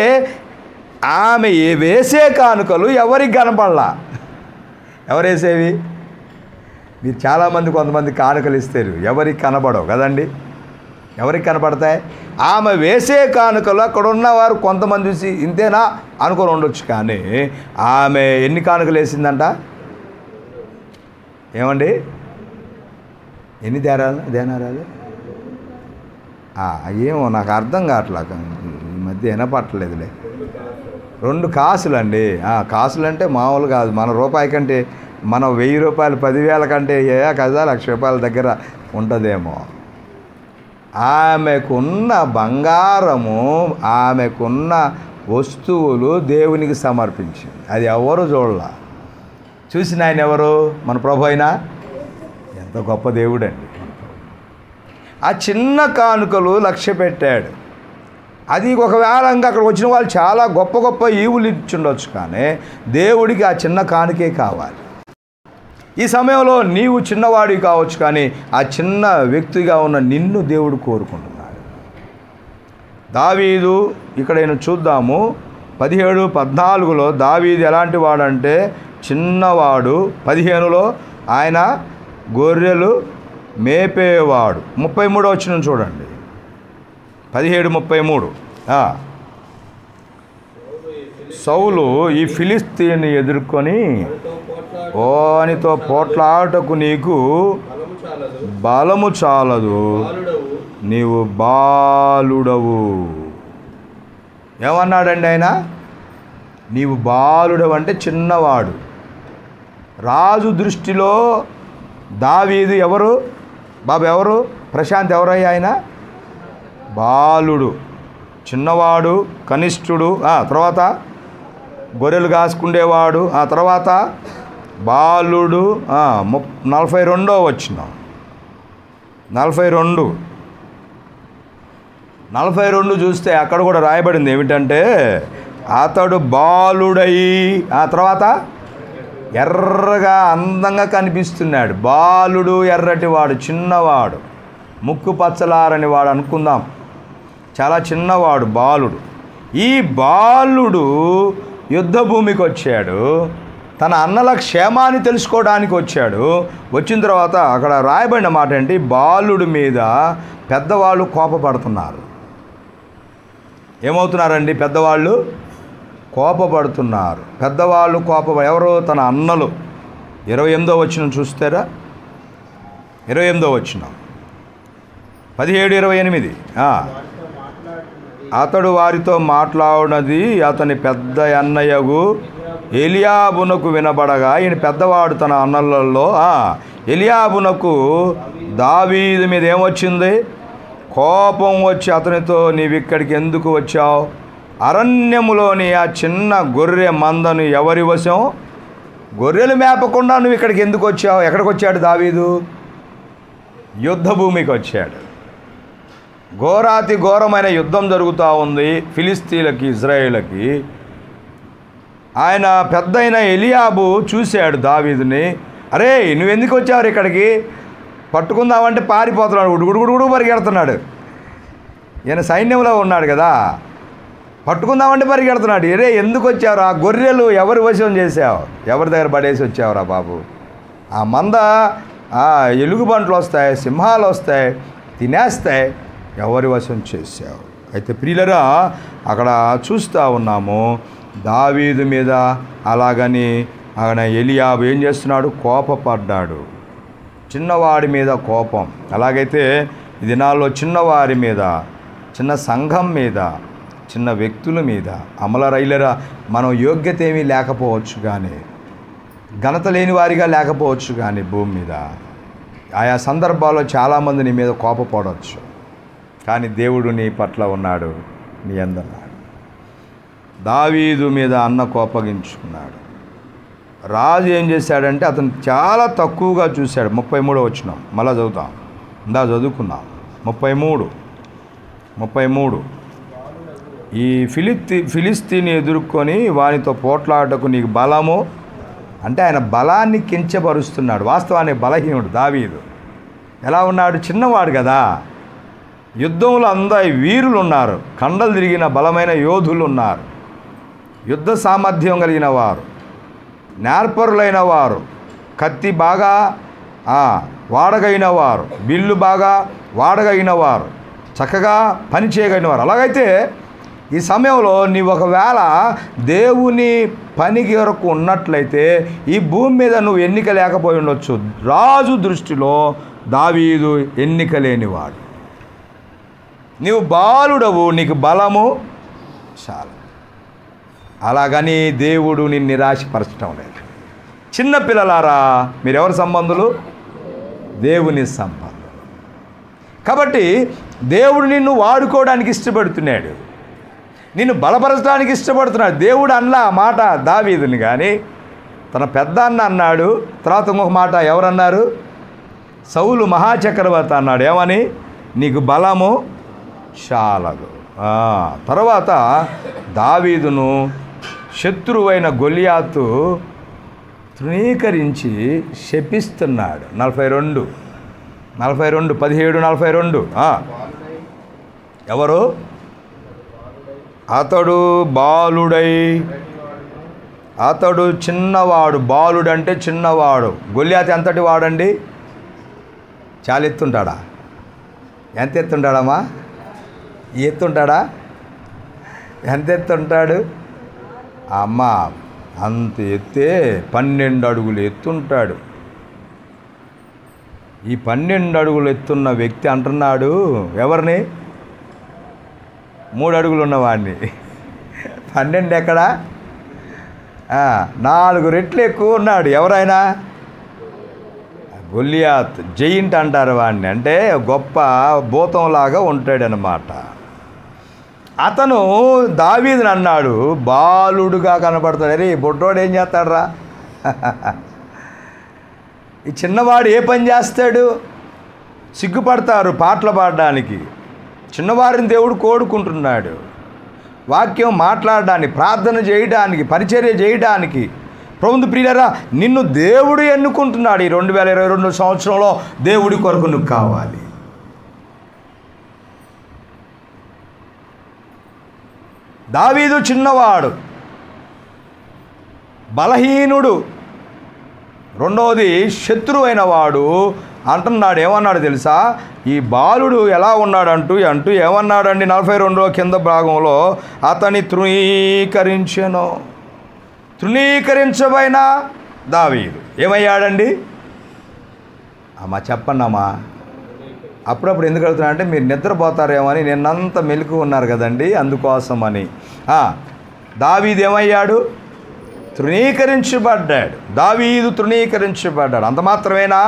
ఆమె వేసే కానుకలు ఎవరికి కనపడలా. ఎవరు వేసేవి? మీరు చాలామంది కొంతమంది కానుకలు ఇస్తారు, ఎవరికి కనబడవు కదండి. ఎవరికి కనపడతాయి? ఆమె వేసే కానుకలు అక్కడ ఉన్నవారు కొంతమంది చూసి ఇంతేనా అనుకొని ఉండొచ్చు, కానీ ఆమె ఎన్ని కానుకలు వేసిందంట? ఏమండి, ఎన్ని దేనారాలు? ఏమో నాకు అర్థం కావట్లా, ఈ మధ్య వినపట్టలేదులే. 2 కాసులు అండి. కాసులు అంటే మామూలు కాదు, మన రూపాయి కంటే మనం 1000 రూపాయలు 10,000 కంటే కదా ₹1,00,000 దగ్గర ఉంటుందేమో. ఆమెకున్న బంగారము, ఆమెకున్న వస్తువులు దేవునికి సమర్పించింది. అది ఎవరు చూడాల. చూసిన ఆయన ఎవరు? మన ప్రభు అయినా. ఎంత గొప్ప దేవుడండి. ఆ చిన్న కానుకలు లక్ష్య పెట్టాడు. అది ఒకవేళ ఇంకా అక్కడ వచ్చిన వాళ్ళు చాలా గొప్ప గొప్ప ఈవులు ఇచ్చుండొచ్చు, కానీ దేవుడికి ఆ చిన్న కానుకే కావాలి. ఈ సమయంలో నీవు చిన్నవాడివి కావచ్చు, కానీ ఆ చిన్న వ్యక్తిగా ఉన్న నిన్ను దేవుడు కోరుకుంటున్నాడు. దావీదు ఇక్కడ చూద్దాము 17-14లో దావీదు ఎలాంటి వాడంటే చిన్నవాడు. 15లో ఆయన గొర్రెలు మేపేవాడు. 33 వచనం చూడండి, 17:33. సౌలు ఈ ఫిలిస్తీన్ని ఎదుర్కొని ఓనితో పోట్లాటకు నీకు బలము చాలదు, నీవు బాలుడవు. ఏమన్నాడండి ఆయన? నీవు బాలుడవు అంటే చిన్నవాడు. రాజు దృష్టిలో దావీదు ఎవరు బాబు? ఎవరు? ప్రశాంత్ ఎవరయ్యా? ఆయన బాలుడు, చిన్నవాడు, కనిష్ఠుడు. తర్వాత గొర్రెలు కాసుకుండేవాడు. ఆ తర్వాత బాలుడు. 42వ వచనం, 42 చూస్తే అక్కడ కూడా రాయబడింది ఏమిటంటే అతడు బాలుడై, ఆ తర్వాత ఎర్రగా అందంగా కనిపిస్తున్నాడు. బాలుడు, ఎర్రటి వాడు, చిన్నవాడు, ముక్కు పచ్చలారని వాడు అనుకుందాం, చాలా చిన్నవాడు బాలుడు. ఈ బాలుడు యుద్ధ భూమికి వచ్చాడు, తన అన్నల క్షేమాన్ని తెలుసుకోవడానికి వచ్చాడు. వచ్చిన తర్వాత అక్కడ రాయబడిన మాట ఏంటి? బాలుడి మీద పెద్దవాళ్ళు కోపపడుతున్నారు. ఏమవుతున్నారండి? పెద్దవాళ్ళు కోపపడుతున్నారు. పెద్దవాళ్ళు ఎవరు? తన అన్నలు. 28వ వచనం చూస్తారా? 28వ వచనం, 17:28. అతడు వారితో మాట్లాడినది అతని పెద్ద అన్నయ్యగు ఎలియాబునకు వినబడగా, ఈయన పెద్దవాడు తన అన్నలలో. ఎలియాబునకు దావీదు మీద ఏమొచ్చింది? కోపం వచ్చి అతనితో, నీవిక్కడికి ఎందుకు వచ్చావు? అరణ్యములోని ఆ చిన్న గొర్రె మందను ఎవరి వశం? గొర్రెలు మేపకుండా నువ్వు ఇక్కడికి ఎందుకు వచ్చావు? ఎక్కడికి వచ్చాడు దావీదు? యుద్ధ భూమికి వచ్చాడు. ఘోరాతి ఘోరమైన యుద్ధం జరుగుతూ ఉంది ఫిలిస్తీన్లకి, ఇజ్రాయేళ్ళకి. ఆయన పెద్దయిన ఎలియాబు చూశాడు దావీదుని. అరే నువ్వెందుకు వచ్చావు ఇక్కడికి? పట్టుకుందామంటే పారిపోతున్నాడు, గుడుగుడు పరిగెడుతున్నాడు. ఈయన సైన్యంలో ఉన్నాడు కదా, పట్టుకుందామంటే పరిగెడుతున్నాడు. అరే ఎందుకు వచ్చావు? ఆ గొర్రెలు ఎవరి వశం చేసావు? ఎవరి దగ్గర పడేసి వచ్చావురా బాబు? ఆ మంద ఎలుగుబంట్లు వస్తాయి, సింహాలు వస్తాయి, తినేస్తాయి, ఎవరి వశం చేసావు? అయితే ప్రియులరా, అక్కడ చూస్తూ ఉన్నాము దావీదు మీద అలాగని ఆయన ఎలియాబు ఏం చేస్తున్నాడు? కోపపడ్డాడు. చిన్నవాడి మీద కోపం. అలాగైతే ఈ దినాల్లో చిన్నవారి మీద, చిన్న సంఘం మీద, చిన్న వ్యక్తుల మీద అమలరైలరా, మనం యోగ్యత ఏమీ లేకపోవచ్చు, కానీ ఘనత లేని వారిగా లేకపోవచ్చు, కానీ భూమి మీద ఆయా సందర్భాల్లో చాలామంది నీ మీద కోపపడవచ్చు, కానీ దేవుడు నీ పట్ల ఉన్నాడు, నీ అందన్నాడు. దావీదు మీద అన్న కోపగించుకున్నాడు. రాజు ఏం చేశాడంటే అతను చాలా తక్కువగా చూశాడు. 33 వచనం మళ్ళా చదువుతాం, ఇందా చదువుకున్నాం. 33 ఈ ఫిలిస్తీని ఎదుర్కొని వానితో పోట్లాటకు నీకు బలము అంటే ఆయన బలాన్ని కించపరుస్తున్నాడు. వాస్తవానికి బలహీనుడు దావీదు. ఎలా ఉన్నాడు? చిన్నవాడు కదా. యుద్ధంలో అందరూ వీరులు ఉన్నారు, కండలు తిరిగిన బలమైన యోధులు ఉన్నారు, యుద్ధ సామర్థ్యం కలిగిన వారు, నేర్పరులైన వారు, కత్తి బాగా వాడగైన వారు, బిల్లు బాగా వాడగైన వారు, చక్కగా పని చేయగలిగిన వారు. అలాగైతే ఈ సమయంలో నీవు ఒకవేళ దేవుని పనికి వరకు ఉన్నట్లయితే ఈ భూమి మీద నువ్వు ఎన్నిక లేకపోయి ఉండొచ్చు. రాజు దృష్టిలో దావీదు ఎన్నిక లేనివాడు. నీవు బాలుడవు, నీకు బలము చాలా. అలాగని దేవుడు నిన్ను నిరాశపరచడం లేదు. చిన్నపిల్లలారా, మీరెవరి సంబంధులు? దేవుని సంబంధులు. కాబట్టి దేవుడు నిన్ను వాడుకోవడానికి ఇష్టపడుతున్నాడు, నిన్ను బలపరచడానికి ఇష్టపడుతున్నాడు. దేవుడు అన్న మాట దావీదుని కానీ తన పెద్ద అన్న అన్నాడు. తర్వాత ఇంకొక మాట ఎవరన్నారు? సౌలు మహాచక్రవర్తి అన్నాడు. ఏమని? నీకు బలము చాలదు. తర్వాత దావీదును శత్రువైన గొలియాతు తృణీకరించి శపిస్తున్నాడు. 42 17 42. ఎవరు? అతడు బాలుడై, అతడు చిన్నవాడు. బాలుడు అంటే చిన్నవాడు. గొలియాతు ఎంతటి వాడండి? చాలా ఎత్తుంటాడా? ఎంత ఎత్తుంటాడమ్మా? ఎత్తుంటాడా? ఎంత ఎత్తుంటాడు? అమ్మ అంత ఎత్తే 12 అడుగులు ఎత్తుంటాడు. ఈ 12 అడుగులు ఎత్తున్న వ్యక్తి అంటున్నాడు ఎవరిని? 3 అడుగులు ఉన్నవాడిని. 12 ఎక్కడా? 4 రెట్లు ఎక్కువ ఉన్నాడు. ఎవరైనా? గొలియాత్ జయింట్ అంటారు వాడిని. అంటే గొప్ప భూతంలాగా ఉంటాడనమాట. అతను దావీదుని అన్నాడు, బాలుడుగా కనపడతాడు. అరే బొడ్డోడు ఏం చేస్తాడురా? ఈ చిన్నవాడు ఏ పని చేస్తాడు? సిగ్గుపడతారు పాటలు పాడడానికి. చిన్నవారిని దేవుడు కోరుకుంటున్నాడు. వాక్యం మాట్లాడడానికి, ప్రార్థన చేయడానికి, పరిచర్య చేయడానికి. ప్రభువు ప్రియులారా, నిన్ను దేవుడు ఎన్నుకుంటున్నాడు. ఈ 2022 సంవత్సరంలో దేవుడి కొరకు నువ్వు కావాలి. దావీదు చిన్నవాడు, బలహీనుడు, రెండవది శత్రువైన వాడు అంటున్నాడు. ఏమన్నాడు తెలుసా? ఈ బాలుడు ఎలా ఉన్నాడంటూ ఏమన్నాడండి? 42 కింద భాగంలో అతని తృణీకరించెను. తృణీకరించబడిన దావీదు ఏమయ్యాడండి? అమ్మా చెప్పండి అమ్మా. అప్పుడప్పుడు ఎందుకు అడుగుతున్నా అంటే మీరు నిద్రపోతారేమో అని. నిన్నంతా మెలకు ఉన్నారు కదండి, అందుకోసమని. దావీదు ఏమయ్యాడు? తృణీకరించబడ్డాడు. దావీదు తృణీకరించబడ్డాడు. అంత మాత్రమేనా?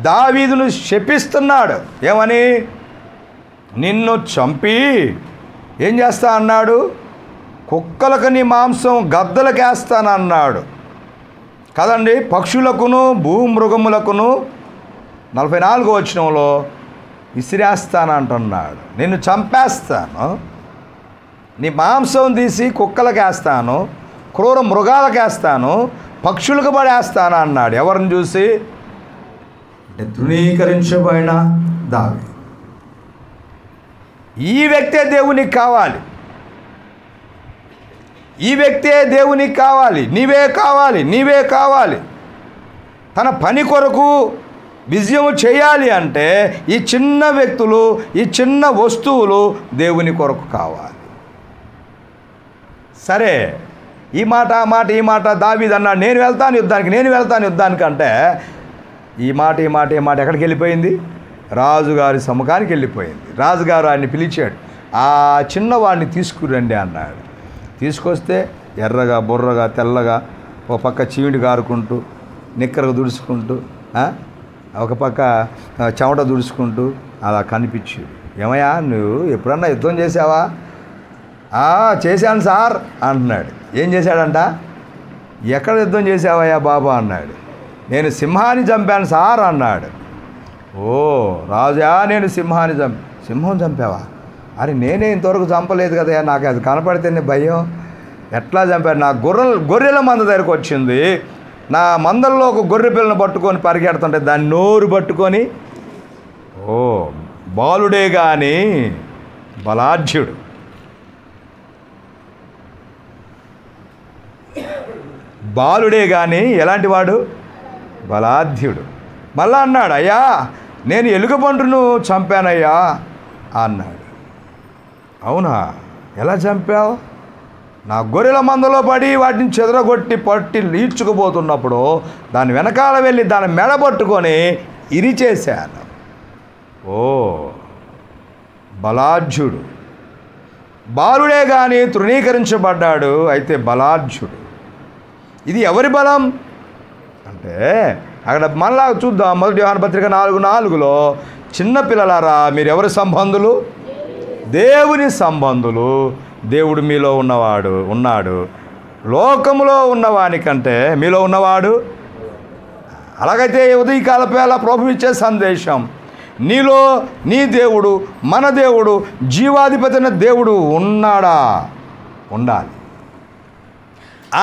దావీదును శపిస్తున్నాడు. ఏమని? నిన్ను చంపి ఏం చేస్తా అన్నాడు? కుక్కలకు నీ మాంసం గద్దలకు వేస్తానన్నాడు కదండి. పక్షులకును భూమృగములకును 44వ వచనంలో విసిరేస్తానంటున్నాడు. నిన్ను చంపేస్తాను, నీ మాంసం తీసి కుక్కలకు వేస్తాను, క్రూర మృగాలకు వేస్తాను, పక్షులకు పడేస్తాను అన్నాడు. ఎవరిని చూసి? అంటే తృణీకరించబడిన దావీదు. ఈ వ్యక్తే దేవునికి కావాలి. ఈ వ్యక్తే దేవునికి కావాలి. నీవే కావాలి. తన పని కొరకు విజయం చేయాలి అంటే ఈ చిన్న వ్యక్తులు, ఈ చిన్న వస్తువులు దేవుని కొరకు కావాలి. సరే, ఈ మాట దావీదు అన్నాడు, నేను వెళ్తాను యుద్ధానికి అంటే ఈ మాట ఎక్కడికి వెళ్ళిపోయింది? రాజుగారి సముఖానికి వెళ్ళిపోయింది. రాజుగారు ఆయన్ని పిలిచాడు. ఆ చిన్నవాడిని తీసుకురండి అన్నాడు. తీసుకొస్తే ఎర్రగా బుర్రగా తెల్లగా, ఒక పక్క చీమిడి కారుకుంటూ, నిక్కరకు దుడుచుకుంటూ, ఒక పక్క చెమట దుడుచుకుంటూ అలా కనిపించాడు. ఏమయ్యా నువ్వు ఎప్పుడన్నా యుద్ధం చేసావా? చేశాను సార్ అంటున్నాడు. ఏం చేశాడంట? ఎక్కడ యుద్ధం చేసావయ్యా బాబు అన్నాడు. నేను సింహాన్ని చంపాను సార్ అన్నాడు. ఓ రాజా, నేను సింహం చంపావా? అరే నేనే ఇంతవరకు చంపలేదు కదా, నాకు అది కనపడితేనే భయం. ఎట్లా చంపాడు? నా గొర్రెల మంద దగ్గరకు వచ్చింది. నా మందల్లో ఒక గొర్రె పిల్లను పట్టుకొని పరిగెడుతుంటే దాన్ని నోరు పట్టుకొని, ఓ బాలుడే కానీ బలాఢ్యుడు. బాలుడే కానీ ఎలాంటి వాడు? బలాఢ్యుడు. మళ్ళా అన్నాడు, అయ్యా నేను ఎలుగుబంటును చంపానయ్యా అన్నాడు. అవునా, ఎలా చంపావు? నా గొర్రెల మందలో పడి వాటిని చెదరగొట్టి పట్టి ఈడ్చుకుపోతున్నప్పుడు దాని వెనకాల వెళ్ళి దాని మెడ పట్టుకొని ఇరిచేశాను. ఓ బలాఢ్యుడు. బాలుడే కానీ తృణీకరించబడ్డాడు, అయితే బలాఢ్యుడు. ఇది ఎవరి బలం అంటే అక్కడ మళ్ళా చూద్దాం. 1 యోహాను పత్రిక 4:4 చిన్నపిల్లలారా మీరు ఎవరి సంబంధులు? దేవుని సంబంధులు. దేవుడు మీలో ఉన్నాడు. లోకములో ఉన్నవానికంటే మీలో ఉన్నవాడు. అలాగైతే ఉదయకాల వేళ ప్రభు ఇచ్చే సందేశం, నీలో నీ దేవుడు, మన దేవుడు, జీవాధిపతి అయిన దేవుడు ఉన్నాడా? ఉండాలి.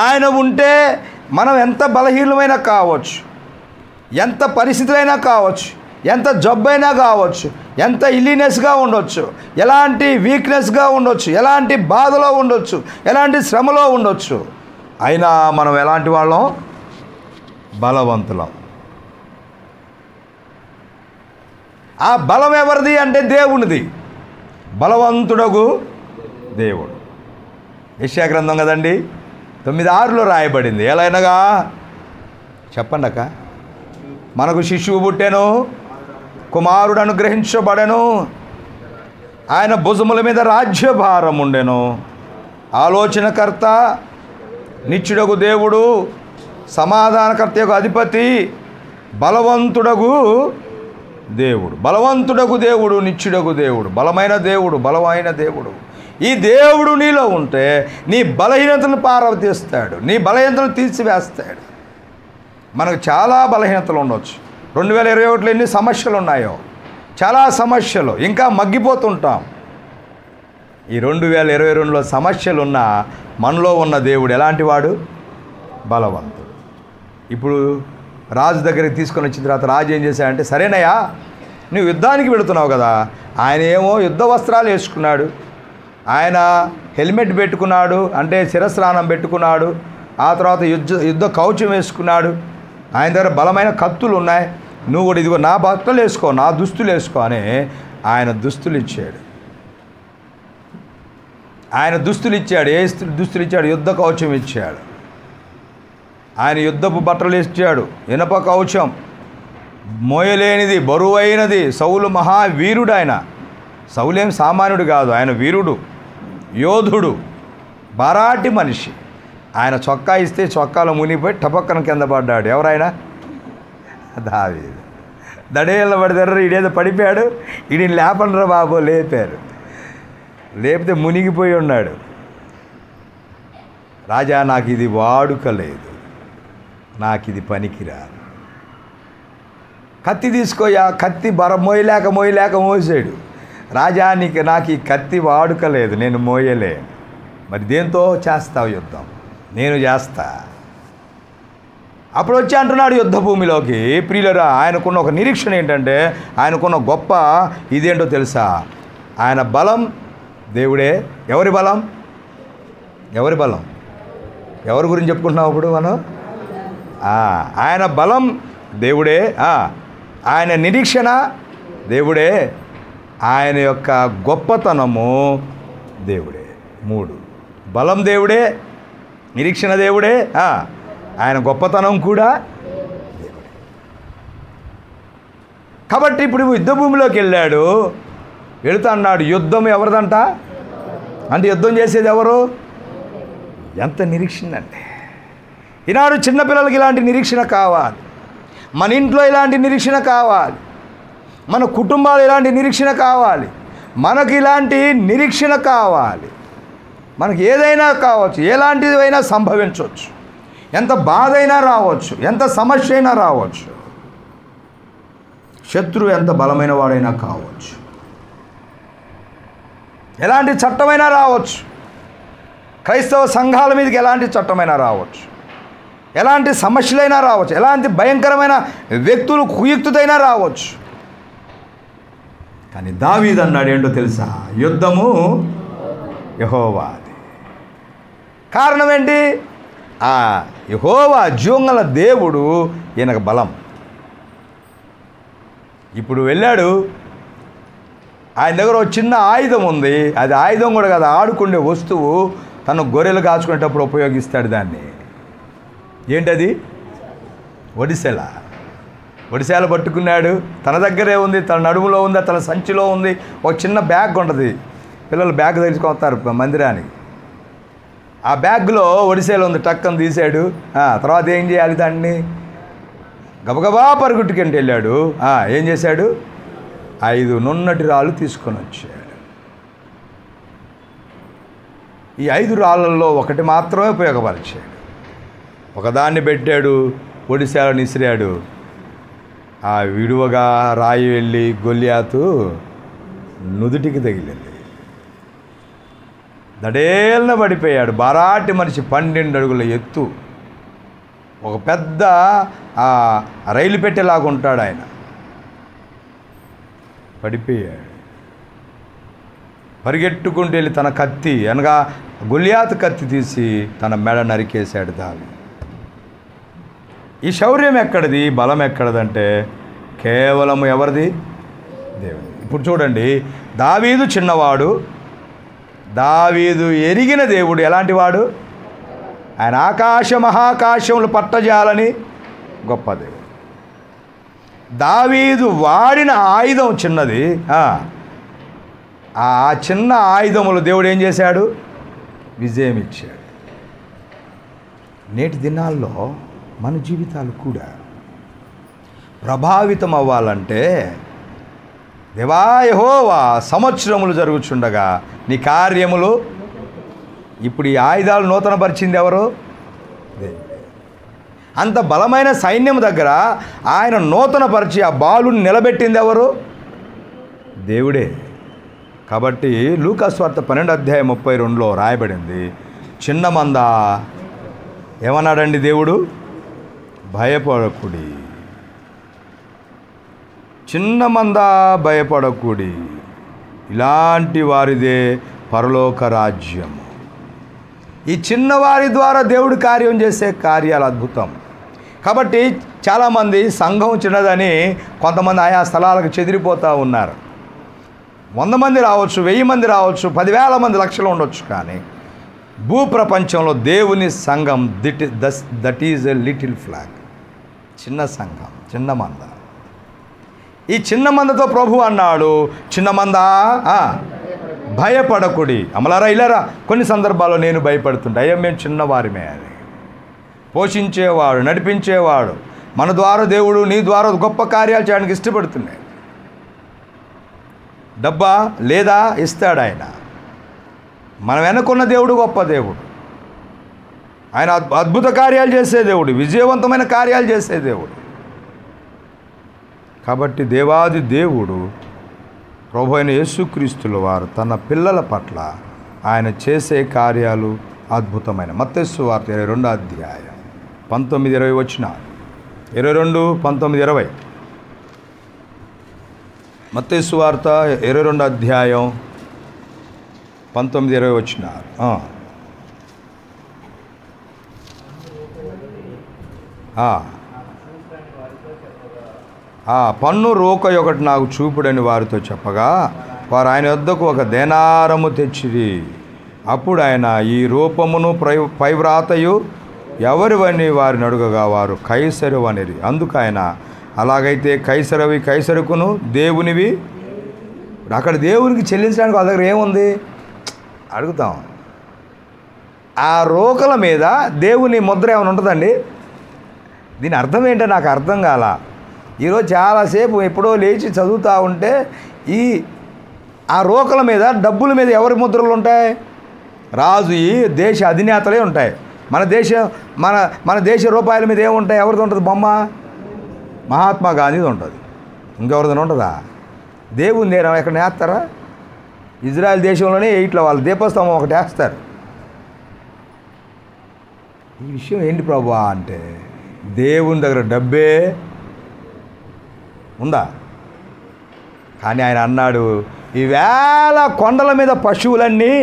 ఆయన ఉంటే మనం ఎంత బలహీనమైనా కావచ్చు, ఎంత పరిస్థితులైనా కావచ్చు, ఎంత జబ్బైనా కావచ్చు, ఎంత ఇల్లీనెస్గా ఉండొచ్చు, ఎలాంటి వీక్నెస్గా ఉండొచ్చు, ఎలాంటి బాధలో ఉండొచ్చు, ఎలాంటి శ్రమలో ఉండొచ్చు, అయినా మనం ఎలాంటి వాళ్ళం? బలవంతులం. ఆ బలం ఎవరిది అంటే దేవునిది. బలవంతుడగు దేవుడు. యెషయా గ్రంథం కదండి 9:6 రాయబడింది. ఎలాగనగా చెప్పండి అక్క, మనకు శిశువు పుట్టెను, కుమారుడు అనుగ్రహించబడెను, ఆయన భుజముల మీద రాజ్యభారం ఉండెను, ఆలోచనకర్త, నిత్యుడగు దేవుడు, సమాధానకర్త యొక్క అధిపతి, బలవంతుడగు దేవుడు. బలవంతుడగు దేవుడు, నిత్యుడగు దేవుడు, బలమైన దేవుడు. ఈ దేవుడు నీలో ఉంటే నీ బలహీనతను పారవతీస్తాడు, నీ బలహీనతను తీర్చివేస్తాడు. మనకు చాలా బలహీనతలు ఉండవచ్చు. 2021లో ఎన్ని సమస్యలు ఉన్నాయో, చాలా సమస్యలు, ఇంకా మగ్గిపోతుంటాం. ఈ 2022లో సమస్యలున్న మనలో ఉన్న దేవుడు ఎలాంటి వాడు? బలవంతుడు. ఇప్పుడు రాజు దగ్గరికి తీసుకొని వచ్చిన తర్వాత రాజు ఏం చేశాడంటే, సరేనయ్యా నువ్వు యుద్ధానికి వెళుతున్నావు కదా, ఆయన ఏమో యుద్ధ వస్త్రాలు వేసుకున్నాడు, ఆయన హెల్మెట్ పెట్టుకున్నాడు, అంటే శిరస్నానం పెట్టుకున్నాడు, ఆ తర్వాత యుద్ధ కవచం వేసుకున్నాడు, ఆయన దగ్గర బలమైన కత్తులు ఉన్నాయి, నువ్వు కూడా ఇదిగో నా బట్టలు వేసుకో, నా దుస్తులు వేసుకో అని ఆయన దుస్తులు ఇచ్చాడు. ఏ దుస్తులు ఇచ్చాడు? యుద్ధ కవచం ఇచ్చాడు. ఆయన యుద్ధపు బట్టలు ఇచ్చాడు, ఇనప కవచం, మోయలేనిది, బరువైనది. సౌలు మహావీరుడు. ఆయన సౌలేం సామాన్యుడు కాదు, ఆయన వీరుడు, యోధుడు, బరాటి మనిషి. ఆయన చొక్కా ఇస్తే చొక్కాలో మునిగిపోయి టపక్కన కింద పడ్డాడు. ఎవరైనా? దావీదు. దడేళ్ళ పడిదారు, ఈడేదో పడిపోయాడు, ఈడిని లేపండ్రా బాబు, లేపారు. లేపితే మునిగిపోయి ఉన్నాడు. రాజా నాకు ఇది వాడుక లేదు, నాకు ఇది పనికిరాదు, కత్తి తీసుకోయా. కత్తి మోయలేక మోసాడు. రాజా నాకు ఈ కత్తి వాడుక లేదు, నేను మోయలేను. మరి దేంతో చేస్తావు యుద్ధం? నేను చేస్తా. అప్పుడు వచ్చి అంటున్నాడు యుద్ధ భూమిలోకి. ప్రియులరా, ఆయనకున్న ఒక నిరీక్షణ ఏంటంటే, ఆయనకున్న గొప్ప ఇదేంటో తెలుసా? ఆయన బలం దేవుడే. ఎవరి బలం? ఎవరి గురించి చెప్పుకుంటున్నావు ఇప్పుడు మనం? ఆయన బలం దేవుడే, ఆయన నిరీక్షణ దేవుడే, ఆయన యొక్క గొప్పతనము దేవుడే. 3 బలం దేవుడే, నిరీక్షణ దేవుడే, ఆయన గొప్పతనం కూడా దేవుడే. కాబట్టి ఇప్పుడు యుద్ధ భూమిలోకి వెళ్ళాడు, వెళుతా అన్నాడు. యుద్ధం ఎవరిదంట అంటే యుద్ధం చేసేది ఎవరు? ఎంత నిరీక్షణ అంటే, ఈనాడు చిన్నపిల్లలకి ఇలాంటి నిరీక్షణ కావాలి, మన ఇంట్లో ఇలాంటి నిరీక్షణ కావాలి, మన కుటుంబాలు ఇలాంటి నిరీక్షణ కావాలి, మనకు ఇలాంటి నిరీక్షణ కావాలి. మనకు ఏదైనా కావచ్చు, ఎలాంటిదైనా సంభవించవచ్చు. ఎంత బాధ అయినా రావచ్చు, ఎంత సమస్య అయినా రావచ్చు, శత్రువు ఎంత బలమైన వాడైనా కావచ్చు, ఎలాంటి చట్టమైనా రావచ్చు, క్రైస్తవ సంఘాల మీదకి ఎలాంటి చట్టమైనా రావచ్చు, ఎలాంటి సమస్యలైనా రావచ్చు, ఎలాంటి భయంకరమైన వ్యక్తులు కుయుక్తుదైనా రావచ్చు. కానీ దావీదు అన్నాడు ఏంటో తెలుసా? యుద్ధము యెహోవాది. కారణం ఏంటి? ఆ యెహోవా జీవంగల దేవుడు ఈయనకు బలం. ఇప్పుడు వెళ్ళాడు, ఆయన దగ్గర ఒక చిన్న ఆయుధం ఉంది. అది ఆయుధం కూడా కాదు, ఆడుకునే వస్తువు. తను గొర్రెలు కాచుకునేటప్పుడు ఉపయోగిస్తాడు దాన్ని. ఏంటది? ఒడిసెల. ఒడిసెల పట్టుకున్నాడు. తన దగ్గరే ఉంది, తన నడుములో ఉంది, తన సంచిలో ఉంది. ఒక చిన్న బ్యాగ్ ఉంటుంది, పిల్లలు బ్యాగ్ తెచ్చుకొస్తారు మందిరానికి. ఆ బ్యాగ్లో ఒడిసెల ఉంది. టక్కని తీశాడు. తర్వాత ఏం చేయాలి? దాన్ని గబగబా పరుగుట్టుకెంటి వెళ్ళాడు. ఏం చేశాడు? 5 నున్నటి రాళ్ళు తీసుకొని వచ్చాడు. ఈ 5 రాళ్ళల్లో ఒకటి మాత్రమే ఉపయోగపరిచాడు. ఒకదాన్ని పెట్టాడు, ఒడిశాలను ఇసిరాడు. ఆ విడువగా రాయి వెళ్ళి గొల్లియాతు నుదుటికి తగిలింది. దడేళ్ళ పడిపోయాడు. బారాటి మనిషి, 12 అడుగుల ఎత్తు, ఒక పెద్ద రైలు పెట్టేలాగా ఉంటాడు ఆయన. పడిపోయాడు. పరిగెట్టుకుంటూ వెళ్ళి తన కత్తి అనగా గొల్లియాతు కత్తి తీసి తన మెడ నరికేశాడు దావీదు. ఈ శౌర్యం ఎక్కడిది? బలం ఎక్కడదంటే కేవలం ఎవరిది? దేవుడు. ఇప్పుడు చూడండి, దావీదు చిన్నవాడు, దావీదు ఎరిగిన దేవుడు ఎలాంటి వాడు? ఆయన ఆకాశ మహాకాశములు పట్టజాలని గొప్ప దేవుడు. దావీదు వాడిన ఆయుధం చిన్నది. ఆ చిన్న ఆయుధములు దేవుడు ఏం చేశాడు? విజయం ఇచ్చాడు. నేటి దినాల్లో మన జీవితాలు కూడా ప్రభావితం అవ్వాలంటే, దేవా యెహోవా సంవత్సరములు జరుగుచుండగా నీ కార్యములు, ఇప్పుడు ఈ ఆయుధాలు నూతనపరిచింది ఎవరు? దేవుడే. అంత బలమైన సైన్యం దగ్గర ఆయన నూతనపరిచి ఆ బాలుని నిలబెట్టింది ఎవరు? దేవుడే. కాబట్టి లూకా సువార్త 12:32 రాయబడింది, చిన్న మంద ఏమన్నాడండి దేవుడు? భయపడకుడి, చిన్న మంద భయపడకుడి, ఇలాంటి వారిదే పరలోక రాజ్యము. ఈ చిన్నవారి ద్వారా దేవుడు కార్యం చేసే కార్యాలు అద్భుతం. కాబట్టి చాలామంది సంఘం చిన్నదని కొంతమంది ఆయా స్థలాలకు చెదిరిపోతూ ఉన్నారు. 100 మంది రావచ్చు, 1000 మంది రావచ్చు, 10,000 మంది, లక్షలు ఉండొచ్చు. కానీ భూప్రపంచంలో దేవుని సంఘం that is a little flag. చిన్న సంఘం, చిన్న మంద. ఈ చిన్న మందతో ప్రభు అన్నాడు, చిన్న మంద భయపడకుడి. అమలారా ఇలారా, కొన్ని సందర్భాల్లో నేను భయపడుతుంటా, అయ్యో మేము చిన్నవారిమే అని. పోషించేవాడు, నడిపించేవాడు, మన ద్వారా దేవుడు నీ ద్వారా గొప్ప కార్యాలు చేయడానికి ఇష్టపడుతున్నాడు. డబ్బా లేదా ఇస్తాడు ఆయన. మనం వెనకున్న దేవుడు గొప్ప దేవుడు. ఆయన అద్భుత కార్యాలు చేసే దేవుడు, విజయవంతమైన కార్యాలు చేసే దేవుడు. కాబట్టి దేవాది దేవుడు ప్రభు అయిన యేసుక్రీస్తుల వారు తన పిల్లల పట్ల ఆయన చేసే కార్యాలు అద్భుతమైన. మత్తయి సువార్త 22:19-20 వచనాలు. 22:19-20. మత్తయి సువార్త 22:19-20 వచనాలు. పన్ను రూక ఒకటి నాకు చూపుడని వారితో చెప్పగా, వారు ఆయన వద్దకు ఒక దేనారము తెచ్చిరి. అప్పుడు ఆయన, ఈ రూపమును పైవ్రాతయు ఎవరివని వారిని అడుగగా, వారు కైసరు అనిరి. అందుకు ఆయన, అలాగైతే కైసరవి కైసరుకును, దేవునివి. అక్కడ దేవునికి చెల్లించడానికి వాళ్ళ దగ్గర ఏముంది అడుగుతాం. ఆ రోకల మీద దేవుని ముద్ర ఏమైనా ఉంటుందండి? దీని అర్థం ఏంటో నాకు అర్థం కాల. ఈరోజు చాలాసేపు ఎప్పుడో లేచి చదువుతూ ఉంటే ఆ రోకల మీద, డబ్బుల మీద ఎవరి ముద్రలు ఉంటాయి? రాజు, ఈ దేశ అధినేతలే ఉంటాయి. మన దేశం మన దేశ రూపాయల మీద ఏముంటాయి? ఎవరిది ఉంటుంది బొమ్మ? మహాత్మా గాంధీది ఉంటుంది. ఇంకెవరిదని ఉంటుందా? దేవుని నేరం ఎక్కడ వేస్తారా? ఇజ్రాయెల్ దేశంలోనే ఇట్లా వాళ్ళు దీపస్తంభం ఒకటి వేస్తారు. ఈ విషయం ఏంటి ప్రభువా అంటే, దేవుని దగ్గర డబ్బే ఉందా? కానీ ఆయన అన్నాడు, ఈ వేల కొండల మీద పశువులన్నీ,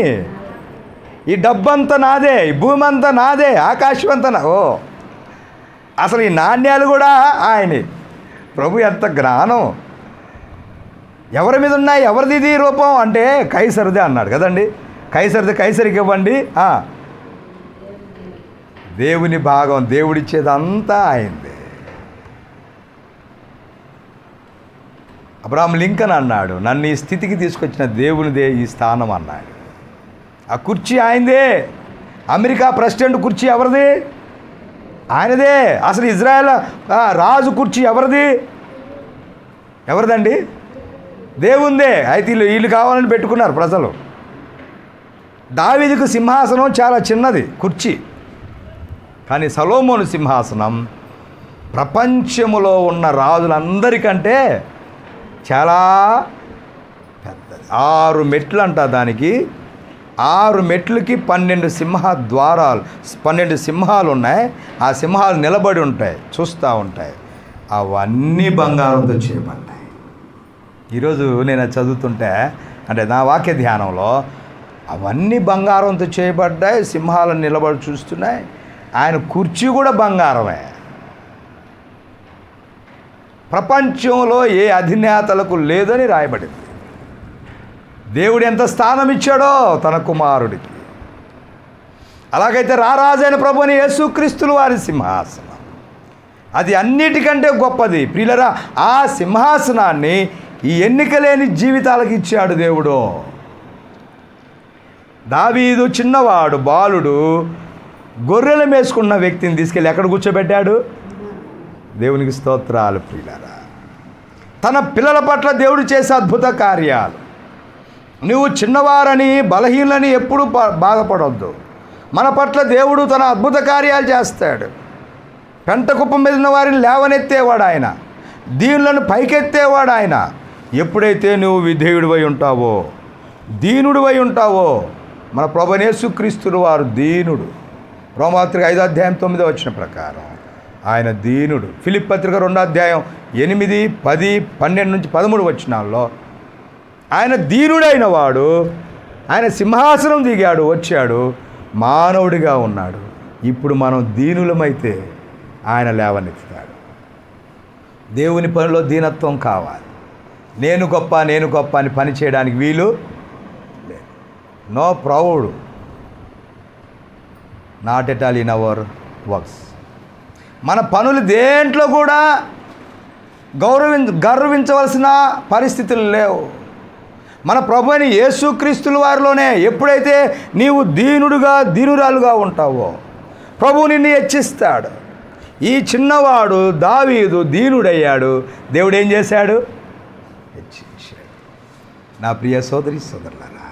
ఈ డబ్బంతా నాదే, ఈ భూమి అంతా నాదే, ఆకాశం అంతా అసలు ఈ నాణ్యాలు కూడా ఆయనే. ప్రభు ఎంత జ్ఞానం! ఎవరి మీద ఉన్నాయి? ఎవరిది ఇది రూపం అంటే కైసరిదే అన్నాడు కదండి. కైసరిది కైసరికి ఇవ్వండి. దేవుని భాగం, దేవుడిచ్చేదంతా ఆయనదే. అబ్రహాం లింకన్ అన్నాడు, నన్ను ఈ స్థితికి తీసుకొచ్చిన దేవునిదే ఈ స్థానం అన్నాడు. ఆ కుర్చీ ఆయనదే. అమెరికా ప్రెసిడెంట్ కుర్చీ ఎవరిది? ఆయనదే. అసలు ఇజ్రాయెల్ రాజు కుర్చీ ఎవరిదండి? దేవుందే. అయితే వీళ్ళు కావాలని పెట్టుకున్నారు ప్రజలు. దావీదుకు సింహాసనం చాలా చిన్నది కుర్చీ, కానీ సొలొమోను సింహాసనం ప్రపంచములో ఉన్న రాజులందరికంటే చాలా పెద్దది. 6 మెట్లు అంట దానికి. 6 మెట్లకి 12 సింహద్వారాలు, 12 సింహాలు ఉన్నాయి. ఆ సింహాలు నిలబడి ఉంటాయి, చూస్తూ ఉంటాయి. అవన్నీ బంగారంతో చేయబడ్డాయి. ఈరోజు నేను చదువుతుంటే, అంటే నా వాక్య ధ్యానంలో, అవన్నీ బంగారంతో చేయబడ్డాయి. సింహాలను నిలబడి చూస్తున్నాయి. ఆయన కుర్చీ కూడా బంగారమే. ప్రపంచంలో ఏ అధినేతలకు లేదని రాయబడింది. దేవుడు ఎంత స్థానం ఇచ్చాడో తన కుమారుడికి. అలాగైతే రారాజైన ప్రభుని యేసుక్రీస్తుల వారి సింహాసనం అది అన్నిటికంటే గొప్పది. ప్రియులరా, ఆ సింహాసనాన్ని ఈ ఎన్నికలేని జీవితాలకు ఇచ్చాడు దేవుడు. దావీదు చిన్నవాడు, బాలుడు, గొర్రెలు మేసుకున్న వ్యక్తిని తీసుకెళ్ళి ఎక్కడ కూర్చోబెట్టాడు? దేవునికి స్తోత్రాలు. ప్రియులారా, తన పిల్లల పట్ల దేవుడు చేసే అద్భుత కార్యాలు. నువ్వు చిన్నవారని, బలహీనని ఎప్పుడూ బాధపడవద్దు. మన పట్ల దేవుడు తన అద్భుత కార్యాలు చేస్తాడు. పెంట కుప్పం మీద ఉన్న వారిని లేవనెత్తేవాడు ఆయన. దీనులను పైకెత్తేవాడు ఆయన. ఎప్పుడైతే నువ్వు విధేయుడివై ఉంటావో, దీనుడివై ఉంటావో, మన ప్రభువైన యేసుక్రీస్తు వారు దీనుడు. రోమాపత్రిక 5వ అధ్యాయం 9వ వచనం ప్రకారం ఆయన దీనుడు. ఫిలిప్పీ పత్రిక 2వ అధ్యాయం 8, 10, 12 నుంచి 13 వచనాల్లో ఆయన దీనుడైన వాడు. ఆయన సింహాసనం దిగాడు, వచ్చాడు, మానవుడిగా ఉన్నాడు. ఇప్పుడు మనం దీనులమైతే ఆయన లేవనెత్తుతాడు. దేవుని పనిలో దీనత్వం కావాలి. నేను గొప్ప అని పని చేయడానికి వీలు లేదు. No proud, not at all in our works. మన పనులు దేంట్లో కూడా గర్వించవలసిన పరిస్థితులు లేవు. మన ప్రభువైన యేసుక్రీస్తుల వారిలోనే ఎప్పుడైతే నీవు దీనురాలుగా ఉంటావో, ప్రభువు నిన్ను హెచ్చిస్తాడు. ఈ చిన్నవాడు దావీదు దీనుడయ్యాడు. దేవుడు ఏం చేశాడు? హెచ్చించాడు. నా ప్రియ సోదరి సోదరులారా,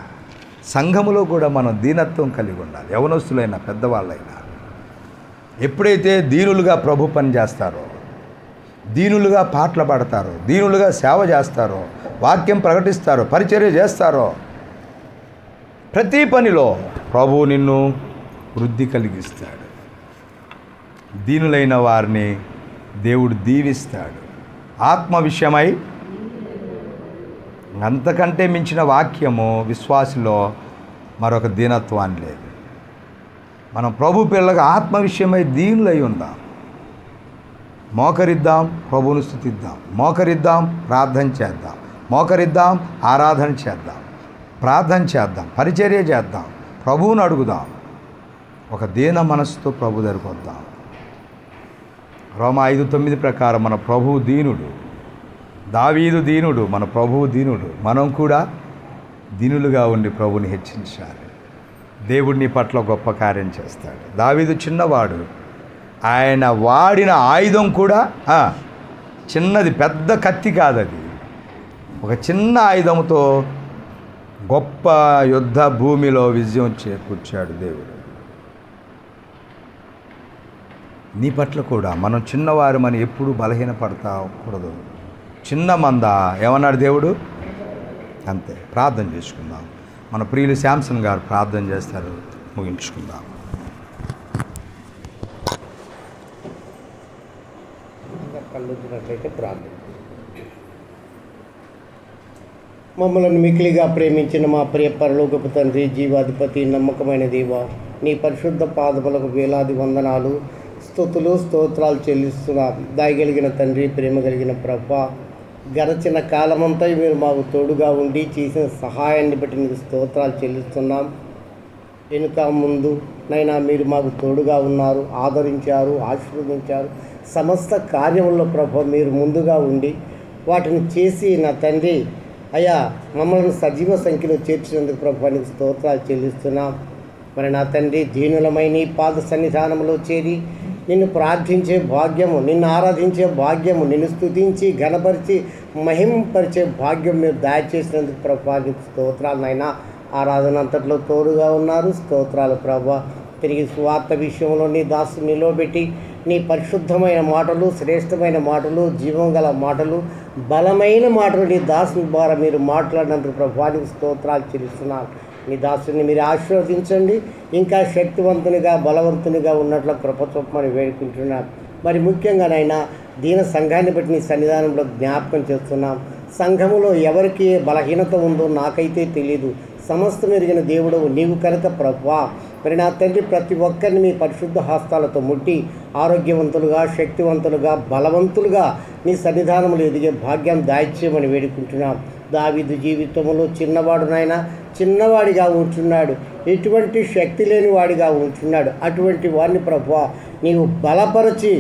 సంఘములో కూడా మనం దీనత్వం కలిగి ఉండాలి. యవనస్తులైనా పెద్దవాళ్ళైనా ఎప్పుడైతే దీనులుగా ప్రభు పని చేస్తారో, దీనులుగా పాటలు పాడతారో, దీనులుగా సేవ చేస్తారో, వాక్యం ప్రకటిస్తారో, పరిచర్య చేస్తారో, ప్రతి పనిలో ప్రభువు నిన్ను వృద్ధి కలిగిస్తాడు. దీనులైన వారిని దేవుడు దీవిస్తాడు. ఆత్మ విషయమై అంతకంటే మించిన వాక్యము విశ్వాసిలో మరొక దీనత్వాన్ని లేదు. మనం ప్రభు పిల్లలకు ఆత్మ విషయమై దీనులై ఉందాం. మోకరిద్దాం, ప్రభువును స్తుతిద్దాం. మోకరిద్దాం, ప్రార్థన చేద్దాం. మోకరిద్దాం, ఆరాధన చేద్దాం. ప్రార్థన చేద్దాం, పరిచర్య చేద్దాం, ప్రభువును అడుగుదాం. ఒక దీన మనసుతో ప్రభు దగ్గరికి వద్దాం. రోమా 5:9 ప్రకారం మన ప్రభువు దీనుడు. దావీదు దీనుడు, మన ప్రభువు దీనుడు. మనం కూడా దీనులుగా ఉండి ప్రభువుని హెచ్చించాలి. దేవుడు నీ పట్ల గొప్ప కార్యం చేస్తాడు. దావీదు చిన్నవాడు. ఆయన వాడిన ఆయుధం కూడా చిన్నది, పెద్ద కత్తి కాదు. అది ఒక చిన్న ఆయుధంతో గొప్ప యుద్ధ భూమిలో విజయం చేకూర్చాడు దేవుడు. నీ పట్ల కూడా మనం చిన్నవారమని ఎప్పుడూ బలహీనపడతాకూడదు. చిన్న మంద ఏమన్నాడు దేవుడు? అంతే. ప్రార్థన చేసుకుందాం. మన ప్రియులు శాంసన్ గారు ప్రార్థన చేస్తారు, ముగించుకుందాం. కళ్ళొచ్చినట్లయితే ప్రార్థన. మమ్మల్ని మిక్కిలిగా ప్రేమించిన మా ప్రియ పరలోకపు తండ్రి, జీవాధిపతి, నమ్మకమైన దేవా, నీ పరిశుద్ధ పాదములకు వేలాది వందనాలు, స్తుతులు, స్తోత్రాలు చెల్లిస్తున్నాం. దయగలిగిన తండ్రి, ప్రేమ కలిగిన ప్రభా, గడచిన కాలమంతా మీరు మాకు తోడుగా ఉండి చేసిన సహాయాన్ని బట్టి మీకు స్తోత్రాలు చెల్లిస్తున్నాం. వెనుక ముందు నైనా మీరు మాకు తోడుగా ఉన్నారు, ఆదరించారు, ఆశీర్వదించారు. సమస్త కార్యముల్లో ప్రభు మీరు ముందుగా ఉండి వాటిని చేసి నా తండ్రి అయ్యా మమ్మల్ని సజీవ సంఖ్యలో చేర్చినందుకు ప్రభు నీకు స్తోత్రాలు చెల్లిస్తున్నాం. మరి నా తండ్రి, దీనులమై నీ పాద సన్నిధానంలో చేరి నిన్ను ప్రార్థించే భాగ్యము, నిన్ను ఆరాధించే భాగ్యము, నిన్ను స్తుతించి ఘనపరిచి మహింపరిచే భాగ్యం మీరు దయచేసినందుకు ప్రభు నీకు స్తోత్రాలు. నైనా ఆరాధన అంతట్లో తోడుగా ఉన్నారు. స్తోత్రాలు ప్రభా. తిరిగి స్వార్థ విషయంలో నీ దాసుని నిలవబెట్టి నీ పరిశుద్ధమైన మాటలు, శ్రేష్టమైన మాటలు, జీవం గల మాటలు, బలమైన మాటలు నీ దాసుని ద్వారా మీరు మాట్లాడినందుకు ప్రభానికి స్తోత్రాలు చెల్లిస్తున్నారు. నీ దాసుని మీరు ఆశీర్వదించండి. ఇంకా శక్తివంతునిగా, బలవంతునిగా ఉన్నట్లు కృప చూపమని వేడుకుంటున్నాను. మరి ముఖ్యంగానైనా దీన సంఘాన్ని బట్టి నీ సన్నిధానంలో జ్ఞాపకం చేస్తున్నాం. సంఘములో ఎవరికి బలహీనత ఉందో నాకైతే తెలియదు. సమస్తం ఎరిగిన దేవుడు నీవు కనుక ప్రభువా, మరి నా తండ్రి ప్రతి ఒక్కరిని మీ పరిశుద్ధ హస్తాలతో ముట్టి ఆరోగ్యవంతులుగా, శక్తివంతులుగా, బలవంతులుగా నీ సన్నిధానములు ఎదిగే భాగ్యం దాయిచ్చేయమని వేడుకుంటున్నాం. దావీదు జీవితంలో చిన్నవాడునైనా చిన్నవాడిగా ఉంటున్నాడు, ఎటువంటి శక్తి లేని వాడిగా ఉంటున్నాడు. అటువంటి వాడిని ప్రభువా నీవు బలపరచి